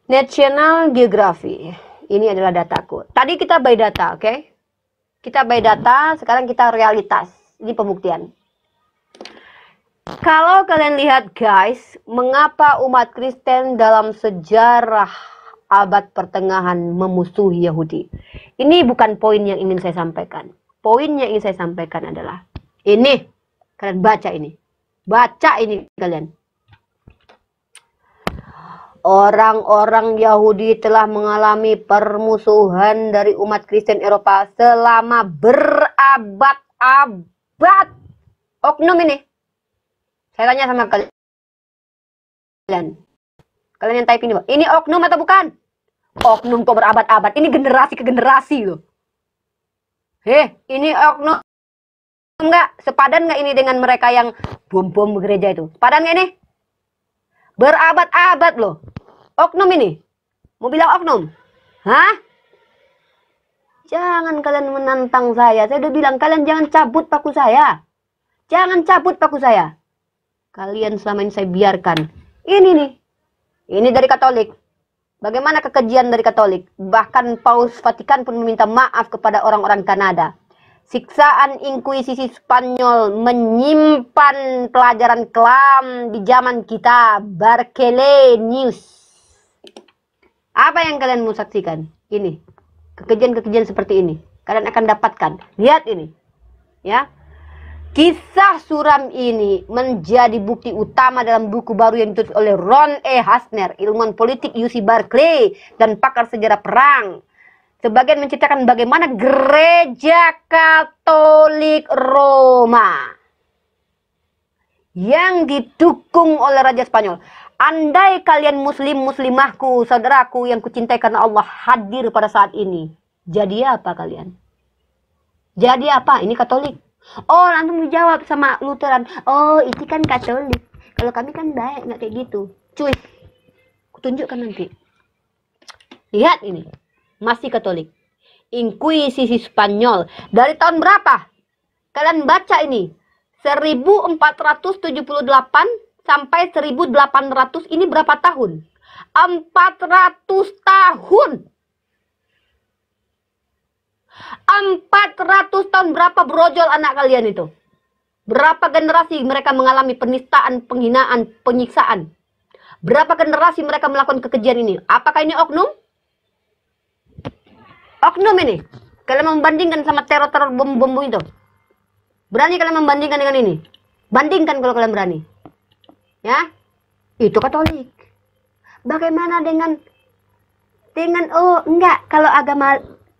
National Geography. Ini adalah dataku. Tadi kita by data, oke? Kita by data, sekarang kita realitas. Ini pembuktian. Kalau kalian lihat guys, mengapa umat Kristen dalam sejarah abad pertengahan memusuhi Yahudi? Ini bukan poin yang ingin saya sampaikan. Poin yang ingin saya sampaikan adalah ini. Kalian baca ini. Baca ini kalian. Orang-orang Yahudi telah mengalami permusuhan dari umat Kristen Eropa selama berabad-abad. Oknum ini. Saya tanya sama kalian. Kalian yang type ini, ini oknum atau bukan? Oknum kok berabad-abad. Ini generasi ke generasi loh. Ini oknum enggak? Sepadan nggak ini dengan mereka yang bom-bom gereja itu? Sepadan nggak ini? Berabad-abad loh. Oknum ini. Mau bilang oknum? Hah? Jangan kalian menantang saya. Saya udah bilang kalian jangan cabut paku saya. Jangan cabut paku saya. Kalian selama ini saya biarkan. Ini nih. Ini dari Katolik. Bagaimana kekejian dari Katolik? Bahkan Paus Vatikan pun meminta maaf kepada orang-orang Kanada. Siksaan Inkuisisi Spanyol menyimpan pelajaran kelam di zaman kita. Berkeley News. Apa yang kalian mau saksikan? Ini. Kekejian-kekejian seperti ini. Kalian akan dapatkan. Lihat ini. Ya. Kisah suram ini menjadi bukti utama dalam buku baru yang ditulis oleh Ron E. Hasner, ilmuwan politik UC Berkeley, dan pakar sejarah perang. Sebagian menceritakan bagaimana gereja Katolik Roma yang didukung oleh Raja Spanyol. Andai kalian muslim-muslimahku, saudaraku yang kucintai karena Allah hadir pada saat ini, jadi apa kalian? Jadi apa? Ini Katolik. Oh, nanti dijawab sama Lutheran. Oh, itu kan Katolik. Kalau kami kan baik, nggak kayak gitu. Cuy, kutunjukkan nanti. Lihat ini. Masih Katolik. Inkuisisi Spanyol. Dari tahun berapa? Kalian baca ini. 1478 sampai 1800. Ini berapa tahun? 400 tahun. 400 tahun. Berapa brojol anak kalian itu? Berapa generasi mereka mengalami penistaan, penghinaan, penyiksaan? Berapa generasi mereka melakukan kekejian ini? Apakah ini oknum? Oknum ini. Kalian membandingkan sama teror-teror bom-bom itu. Berani kalian membandingkan dengan ini? Bandingkan kalau kalian berani. Ya. Itu Katolik. Bagaimana dengan oh enggak, kalau agama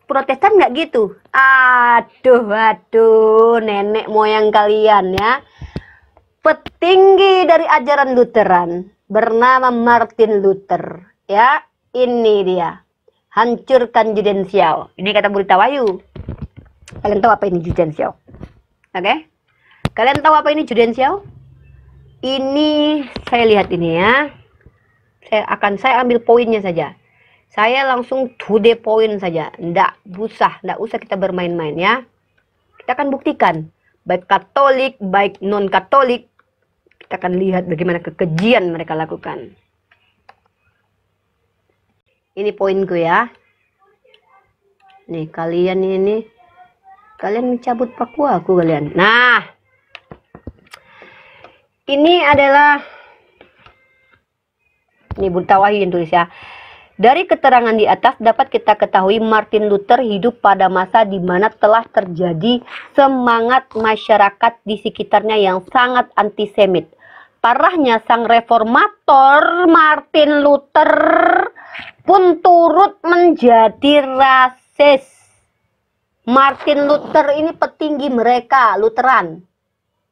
Protestan enggak gitu. Aduh, nenek moyang kalian ya. Petinggi dari ajaran Lutheran bernama Martin Luther, ya. Ini dia. hancurkan Judensial. Ini kata Burita Wayu. Kalian tahu apa ini Judensial? Oke? Kalian tahu apa ini Judensial? Ini saya lihat ini ya. Saya ambil poinnya saja. Saya langsung to the point saja. Nggak usah kita bermain-main ya. Kita akan buktikan. Baik Katolik, baik non-Katolik. Kita akan lihat bagaimana kekejian mereka lakukan. Ini poinku ya. Nih kalian ini. Kalian mencabut pakuaku kalian. Nah. Ini adalah. Ini Burita Wayu yang tulis ya. Dari keterangan di atas dapat kita ketahui Martin Luther hidup pada masa di mana telah terjadi semangat masyarakat di sekitarnya yang sangat antisemit. Parahnya sang reformator Martin Luther pun turut menjadi rasis. Martin Luther ini petinggi mereka, Lutheran.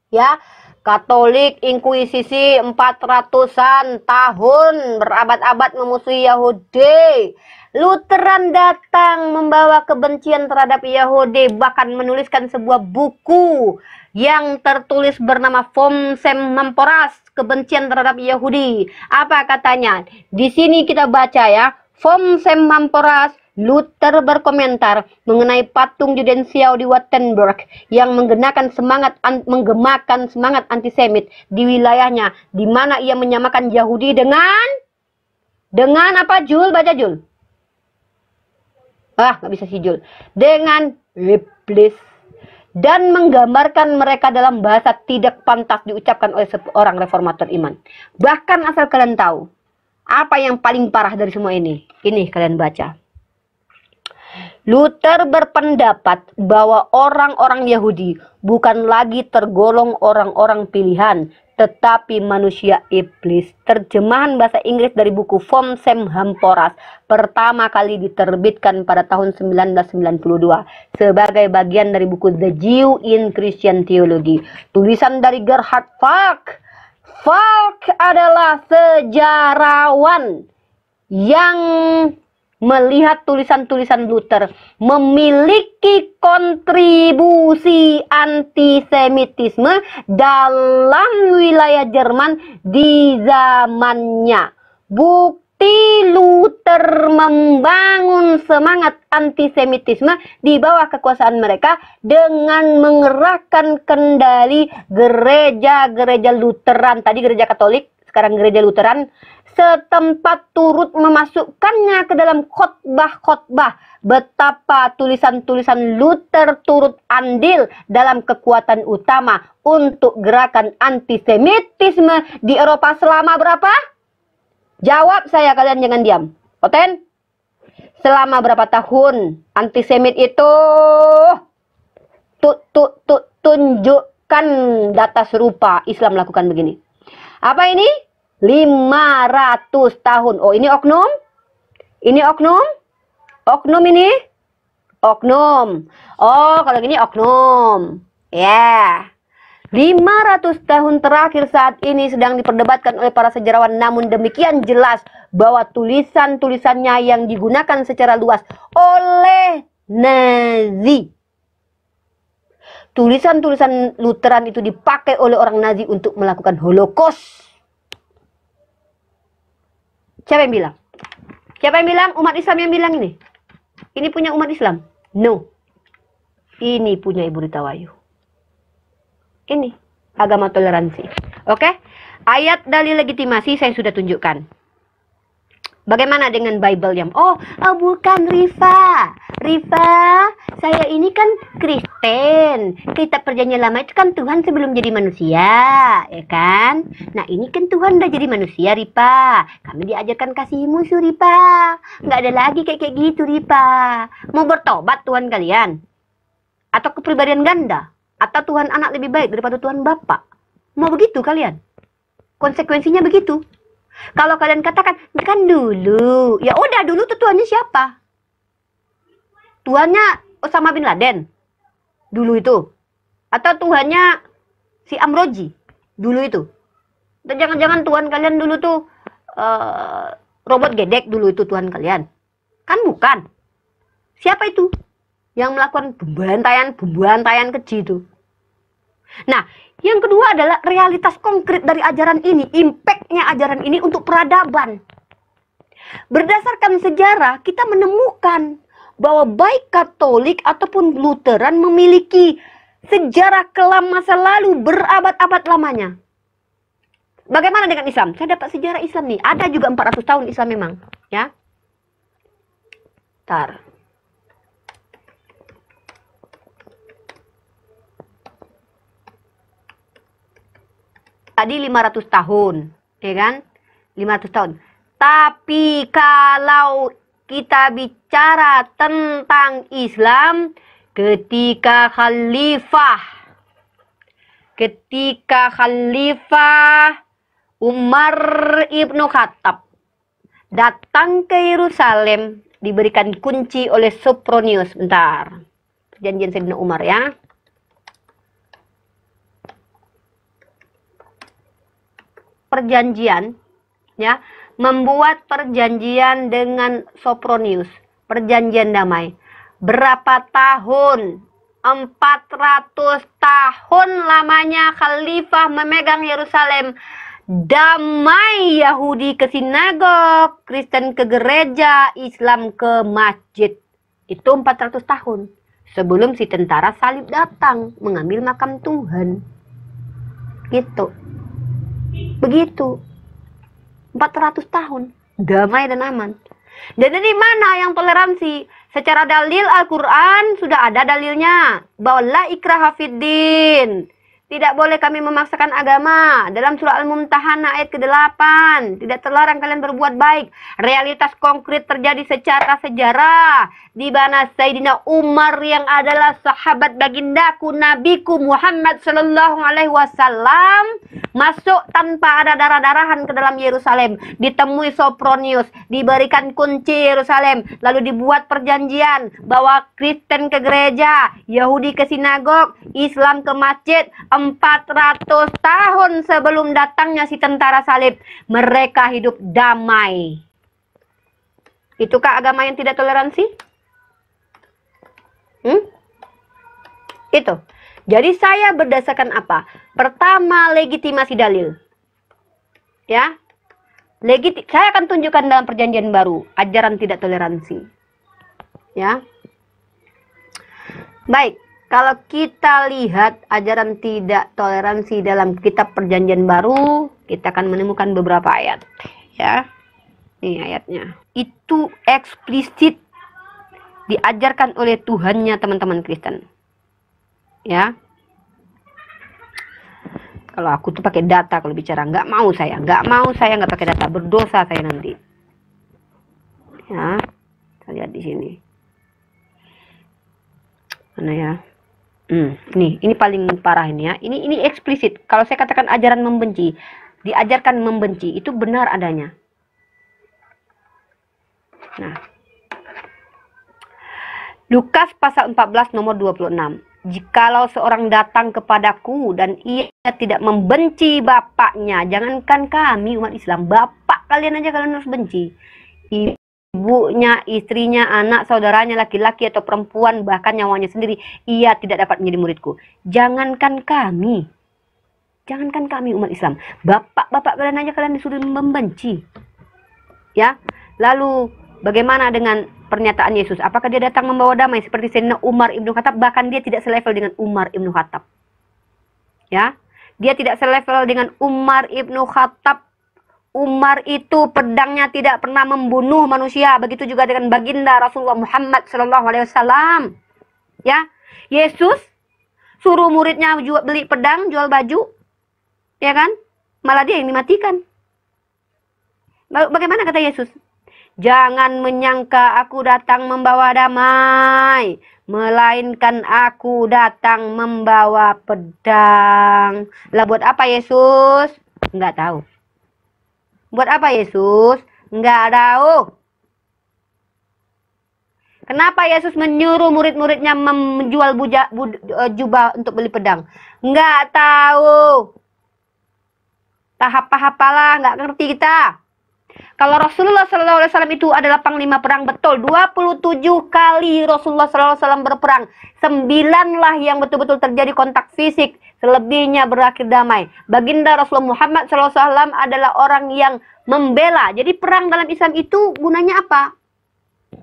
Ya, Katolik, Inkuisisi 400-an tahun berabad-abad memusuhi Yahudi. Lutheran datang membawa kebencian terhadap Yahudi, bahkan menuliskan sebuah buku yang tertulis bernama Vom Sem Memporas, kebencian terhadap Yahudi. Apa katanya? Di sini kita baca ya, Vom Sem Memporas. Luther berkomentar mengenai patung Judensial di Wittenberg yang menggemakan semangat antisemit di wilayahnya, di mana ia menyamakan Yahudi dengan apa Jul? Baca Jul. Nggak bisa sih Jul. Dengan iblis. Dan menggambarkan mereka dalam bahasa tidak pantas diucapkan oleh seorang reformator iman. Bahkan asal kalian tahu, apa yang paling parah dari semua ini? Ini kalian baca. Luther berpendapat bahwa orang-orang Yahudi bukan lagi tergolong orang-orang pilihan, tetapi manusia iblis. Terjemahan bahasa Inggris dari buku Vom Sem Memporas pertama kali diterbitkan pada tahun 1992 sebagai bagian dari buku The Jew in Christian Theology. Tulisan dari Gerhard Falk. Falk adalah sejarawan yang melihat tulisan-tulisan Luther memiliki kontribusi antisemitisme dalam wilayah Jerman di zamannya. Bukti Luther membangun semangat antisemitisme di bawah kekuasaan mereka dengan mengerahkan kendali gereja-gereja Lutheran, tadi gereja Katolik, sekarang gereja Lutheran, setempat turut memasukkannya ke dalam khotbah-khotbah. Betapa tulisan-tulisan Luther turut andil dalam kekuatan utama untuk gerakan antisemitisme di Eropa selama berapa? Jawab saya, kalian jangan diam. Oten? Selama berapa tahun antisemit itu? Tunjukkan data serupa Islam lakukan begini. Apa ini? 500 tahun. Oh, ini oknum? Ini oknum? Oknum ini? Oknum. Oh, kalau gini oknum. Ya. 500 tahun terakhir saat ini sedang diperdebatkan oleh para sejarawan, namun demikian jelas bahwa tulisan-tulisannya yang digunakan secara luas oleh Nazi. Tulisan-tulisan Lutheran itu dipakai oleh orang Nazi untuk melakukan Holocaust. Siapa yang bilang? Siapa yang bilang? Umat Islam yang bilang ini? Ini punya umat Islam? No. Ini punya Ibu Rita Wayu. Ini agama toleransi. Oke? Ayat dalil legitimasi saya sudah tunjukkan. Bagaimana dengan Bible yang bukan Rifa. Rifa, saya ini kan Kristen. Kitab Perjanjian Lama itu kan Tuhan sebelum jadi manusia, ya kan? Nah, ini kan Tuhan udah jadi manusia, Rifa. Kami diajarkan kasih musuh, Rifa. Nggak ada lagi kayak gitu, Rifa. Mau bertobat Tuhan kalian? Atau kepribadian ganda? Atau Tuhan anak lebih baik daripada Tuhan Bapak? Mau begitu kalian? Konsekuensinya begitu. Kalau kalian katakan, kan dulu. Ya udah, dulu tuh Tuhannya siapa? Tuhannya Osama bin Laden. Dulu itu. Atau Tuhannya si Amroji. Dulu itu. Dan jangan-jangan Tuhan kalian dulu tuh robot gedek dulu itu Tuhan kalian. Kan bukan. Siapa itu yang melakukan pembantaian keji itu? Nah, yang kedua adalah realitas konkret dari ajaran ini, impact-nya ajaran ini untuk peradaban. Berdasarkan sejarah, kita menemukan bahwa baik Katolik ataupun Lutheran memiliki sejarah kelam masa lalu berabad-abad lamanya. Bagaimana dengan Islam? Saya dapat sejarah Islam nih. Ada juga 400 tahun Islam memang, ya. Tar. Tadi 500 tahun, ya kan? 500 tahun. Tapi kalau kita bicara tentang Islam, ketika Khalifah Umar ibnu Khattab datang ke Yerusalem, diberikan kunci oleh Sopronius. Bentar, perjanjian Sayyidina Umar ya. Perjanjian ya, membuat perjanjian dengan Sopronius, perjanjian damai. Berapa tahun? 400 tahun lamanya Khalifah memegang Yerusalem. Damai, Yahudi ke sinagog, Kristen ke gereja, Islam ke masjid. Itu 400 tahun sebelum si tentara salib datang mengambil makam Tuhan. Gitu. Begitu. 400 tahun damai dan aman. Dan ini mana yang toleransi? Secara dalil Al-Quran sudah ada dalilnya bahwa la ikraha fiddin. Tidak boleh kami memaksakan agama. Dalam surah Al-Mumtahanah ayat ke-8. Tidak terlarang kalian berbuat baik. Realitas konkret terjadi secara sejarah. Di mana Sayyidina Umar yang adalah sahabat bagindaku Nabiku Muhammad Sallallahu Alaihi Wasallam masuk tanpa ada darah-darahan ke dalam Yerusalem. Ditemui Sopronius. Diberikan kunci Yerusalem. Lalu dibuat perjanjian bahwa Kristen ke gereja, Yahudi ke sinagog, Islam ke masjid. 400 tahun sebelum datangnya si tentara salib, mereka hidup damai. Itukah agama yang tidak toleransi? Itu. Jadi saya berdasarkan apa? Pertama, legitimasi dalil. Ya. Saya akan tunjukkan dalam perjanjian baru ajaran tidak toleransi. Ya. Baik. Kalau kita lihat ajaran tidak toleransi dalam kitab perjanjian baru, kita akan menemukan beberapa ayat. Ya, ini ayatnya. Itu eksplisit diajarkan oleh Tuhannya teman-teman Kristen. Ya. Kalau aku tuh pakai data kalau bicara, nggak mau saya nggak pakai data, berdosa saya nanti. Ya, kita lihat di sini. Mana ya? Ini paling parah ini ya. Ini eksplisit. Kalau saya katakan ajaran membenci, diajarkan membenci, itu benar adanya. Nah, Lukas pasal 14 nomor 26. Jikalau seorang datang kepadaku dan ia tidak membenci bapaknya, jangankan kami umat Islam, bapak kalian aja kalian harus benci. Ibunya, istrinya, anak, saudaranya, laki-laki atau perempuan, bahkan nyawanya sendiri, ia tidak dapat menjadi muridku. Jangankan kami umat Islam, bapak-bapak kalian aja kalian disuruh membenci. Ya, lalu bagaimana dengan pernyataan Yesus? Apakah dia datang membawa damai seperti Sayyidina Umar ibnu Khattab? Bahkan dia tidak selevel dengan Umar ibnu Khattab. Ya, dia tidak selevel dengan Umar ibnu Khattab. Umar itu pedangnya tidak pernah membunuh manusia. Begitu juga dengan baginda Rasulullah Muhammad SAW. Ya, Yesus suruh muridnya beli pedang, jual baju, ya kan? Malah dia yang dimatikan. Bagaimana kata Yesus? Jangan menyangka aku datang membawa damai, melainkan aku datang membawa pedang. Lah buat apa Yesus? Enggak tahu. Buat apa Yesus? Enggak tahu. Kenapa Yesus menyuruh murid-muridnya menjual jubah untuk beli pedang? Enggak tahu. Tak hafal-hafalah, enggak ngerti kita. Kalau Rasulullah SAW itu adalah panglima perang, betul. 27 kali Rasulullah SAW berperang. 9 lah yang betul-betul terjadi kontak fisik. Selebihnya berakhir damai. Baginda Rasulullah Muhammad SAW adalah orang yang membela. Jadi perang dalam Islam itu gunanya apa?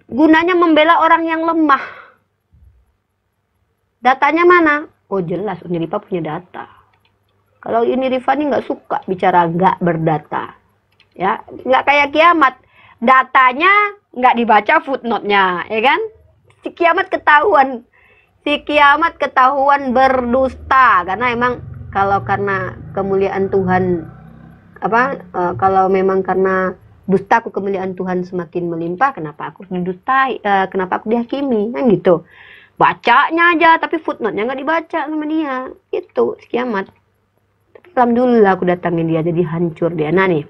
Gunanya membela orang yang lemah. Datanya mana? Oh jelas, Unirifa punya data. Kalau Unirifa ini nggak suka bicara nggak berdata. Ya, nggak kayak kiamat. Datanya nggak dibaca footnote-nya, ya kan? Si kiamat ketahuan berdusta. Karena emang karena kemuliaan Tuhan, kalau memang karena dustaku kemuliaan Tuhan semakin melimpah, kenapa aku didustai? Kenapa aku dihakimi? Kan gitu. Bacanya aja, tapi footnote-nya nggak dibaca sama dia. Itu si kiamat. Tapi alhamdulillah aku datangin dia, jadi hancur dia. Nah nih,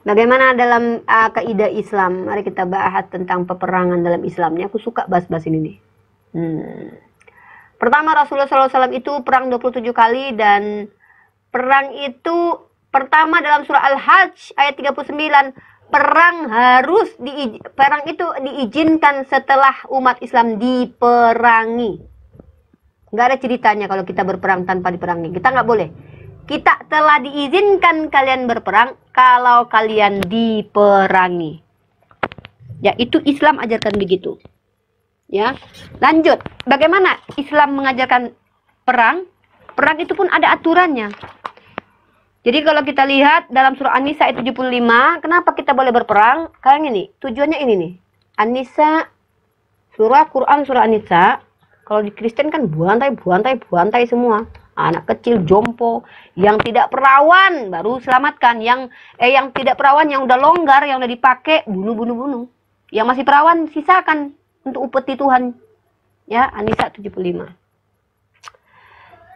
bagaimana dalam kaidah Islam? Mari kita bahas tentang peperangan dalam Islamnya. Aku suka bahas-bahas ini nih. Pertama, Rasulullah SAW itu perang 27 kali, dan perang itu pertama dalam surah Al-Hajj ayat 39. Perang itu diizinkan setelah umat Islam diperangi. Nggak ada ceritanya kalau kita berperang tanpa diperangi. Kita nggak boleh. Kita telah diizinkan kalian berperang kalau kalian diperangi. Ya, itu Islam ajarkan begitu. Ya, lanjut. Bagaimana Islam mengajarkan perang? Perang itu pun ada aturannya. Jadi kalau kita lihat dalam surah An-Nisa ayat 75, kenapa kita boleh berperang? Karena ini, tujuannya ini nih. An-Nisa, Quran surah An-Nisa, kalau di Kristen kan buantai semua. Anak kecil, jompo, yang tidak perawan baru selamatkan. Yang tidak perawan, yang udah longgar, yang udah dipakai, bunuh. Yang masih perawan, sisakan untuk upeti Tuhan. Ya, An-Nisa 75.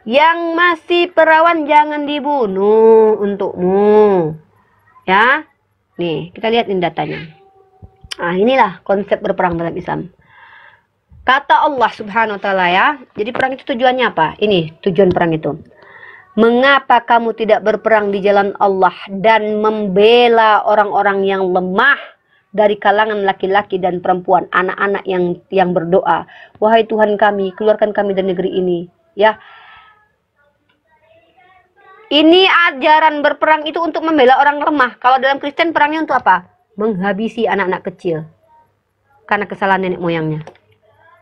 Yang masih perawan jangan dibunuh untukmu. Ya. Nih, kita lihat ini datanya. Nah, inilah konsep berperang dalam Islam. Kata Allah Subhanahu wa taala ya. Jadi perang itu tujuannya apa? Ini tujuan perang itu. Mengapa kamu tidak berperang di jalan Allah dan membela orang-orang yang lemah dari kalangan laki-laki dan perempuan, anak-anak yang berdoa, wahai Tuhan kami, keluarkan kami dari negeri ini. Ya. Ini ajaran berperang itu untuk membela orang lemah. Kalau dalam Kristen perangnya untuk apa? Menghabisi anak-anak kecil. Karena kesalahan nenek moyangnya.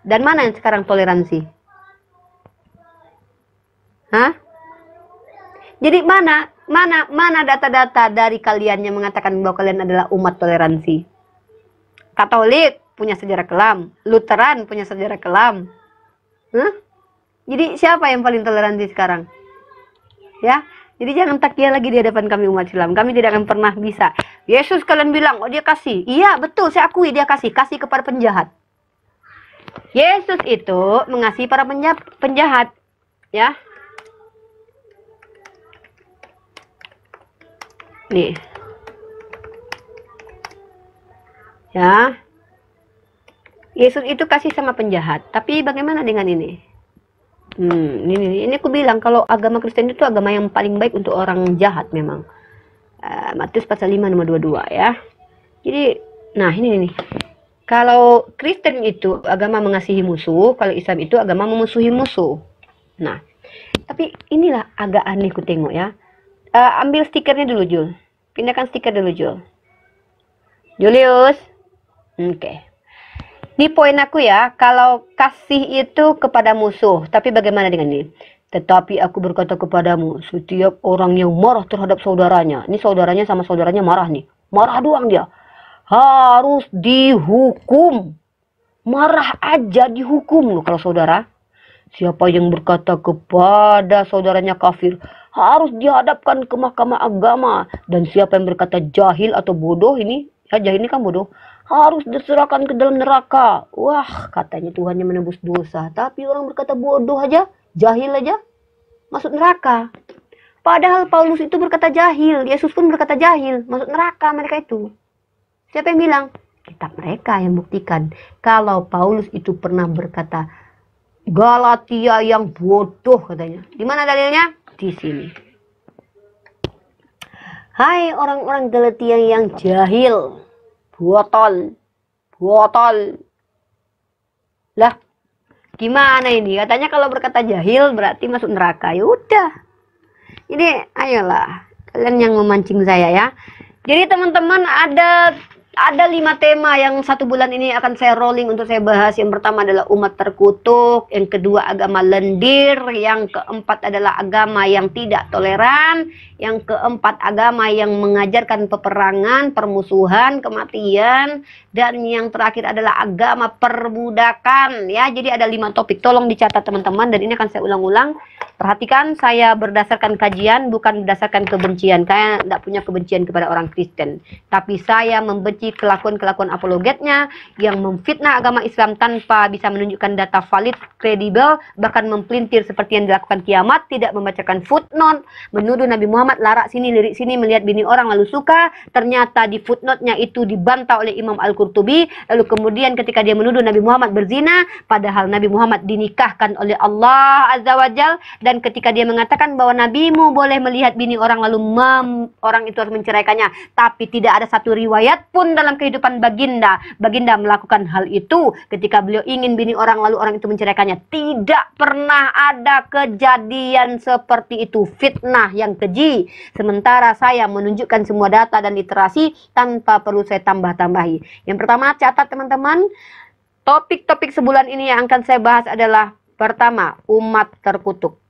Dan mana yang sekarang toleransi? Hah? Jadi mana data-data dari kalian yang mengatakan bahwa kalian adalah umat toleransi? Katolik punya sejarah kelam. Lutheran punya sejarah kelam. Hah? Jadi siapa yang paling toleransi sekarang? Ya, jadi jangan takia lagi di hadapan kami umat Islam. Kami tidak akan pernah bisa. Yesus kalian bilang, oh dia kasih. Iya betul, saya akui dia kasih kepada penjahat. Yesus itu mengasihi para penjahat. Ya. Nih. Ya. Yesus itu kasih sama penjahat. Tapi bagaimana dengan ini? Ini aku bilang kalau agama Kristen itu agama yang paling baik untuk orang jahat memang. Matius pasal 5 nomor 22 ya. Jadi, nah ini nih. Kalau Kristen itu agama mengasihi musuh, kalau Islam itu agama memusuhi musuh. Nah, tapi inilah agak aneh ku tengok ya. Ambil stikernya dulu Jul. Pindahkan stiker dulu Jul. Julius. Oke. Ini poin aku ya, kalau kasih itu kepada musuh, tapi bagaimana dengan ini? Tetapi aku berkata kepadamu, setiap orang yang marah terhadap saudaranya, ini saudaranya sama saudaranya marah nih, marah doang dia, harus dihukum. Marah aja dihukum loh kalau saudara. Siapa yang berkata kepada saudaranya kafir, harus dihadapkan ke mahkamah agama. Dan siapa yang berkata jahil atau bodoh ini, ya jahil ini kan bodoh, harus diserahkan ke dalam neraka. Wah, katanya Tuhan yang menebus dosa. Tapi orang berkata bodoh aja, jahil aja, masuk neraka. Padahal Paulus itu berkata jahil. Yesus pun berkata jahil, masuk neraka mereka itu. Siapa yang bilang? Kitab mereka yang buktikan. Kalau Paulus itu pernah berkata, Galatia yang bodoh katanya. Di mana dalilnya? Di sini. Hai orang-orang Galatia yang jahil, botol. Lah, gimana ini? Katanya kalau berkata jahil berarti masuk neraka. Ya udah. Ini ayolah, kalian yang memancing saya ya. Jadi teman-teman ada 5 tema yang 1 bulan ini akan saya rolling untuk saya bahas. Yang pertama adalah umat terkutuk, yang kedua agama lendir, yang keempat adalah agama yang tidak toleran, yang keempat agama yang mengajarkan peperangan, permusuhan, kematian, dan yang terakhir adalah agama perbudakan ya. Jadi ada 5 topik, tolong dicatat teman-teman, dan ini akan saya ulang-ulang. Perhatikan, saya berdasarkan kajian, bukan berdasarkan kebencian. Saya tidak punya kebencian kepada orang Kristen, tapi saya membenci kelakuan-kelakuan apologetnya yang memfitnah agama Islam tanpa bisa menunjukkan data valid, kredibel, bahkan mempelintir seperti yang dilakukan Kiamat, tidak membacakan footnote, menuduh Nabi Muhammad larak sini, lirik sini, melihat bini orang lalu suka. Ternyata di footnote-nya itu dibantah oleh Imam Al-Qurtubi. Lalu kemudian ketika dia menuduh Nabi Muhammad berzina, padahal Nabi Muhammad dinikahkan oleh Allah Azza wa Jal. Dan ketika dia mengatakan bahwa nabimu boleh melihat bini orang lalu orang itu harus menceraikannya, tapi tidak ada satu riwayat pun dalam kehidupan baginda melakukan hal itu. Ketika beliau ingin bini orang lalu orang itu menceraikannya, tidak pernah ada kejadian seperti itu. Fitnah yang keji. Sementara saya menunjukkan semua data dan literasi tanpa perlu saya tambah-tambahi. Yang pertama, catat teman-teman, topik-topik sebulan ini yang akan saya bahas adalah pertama, umat terkutuk.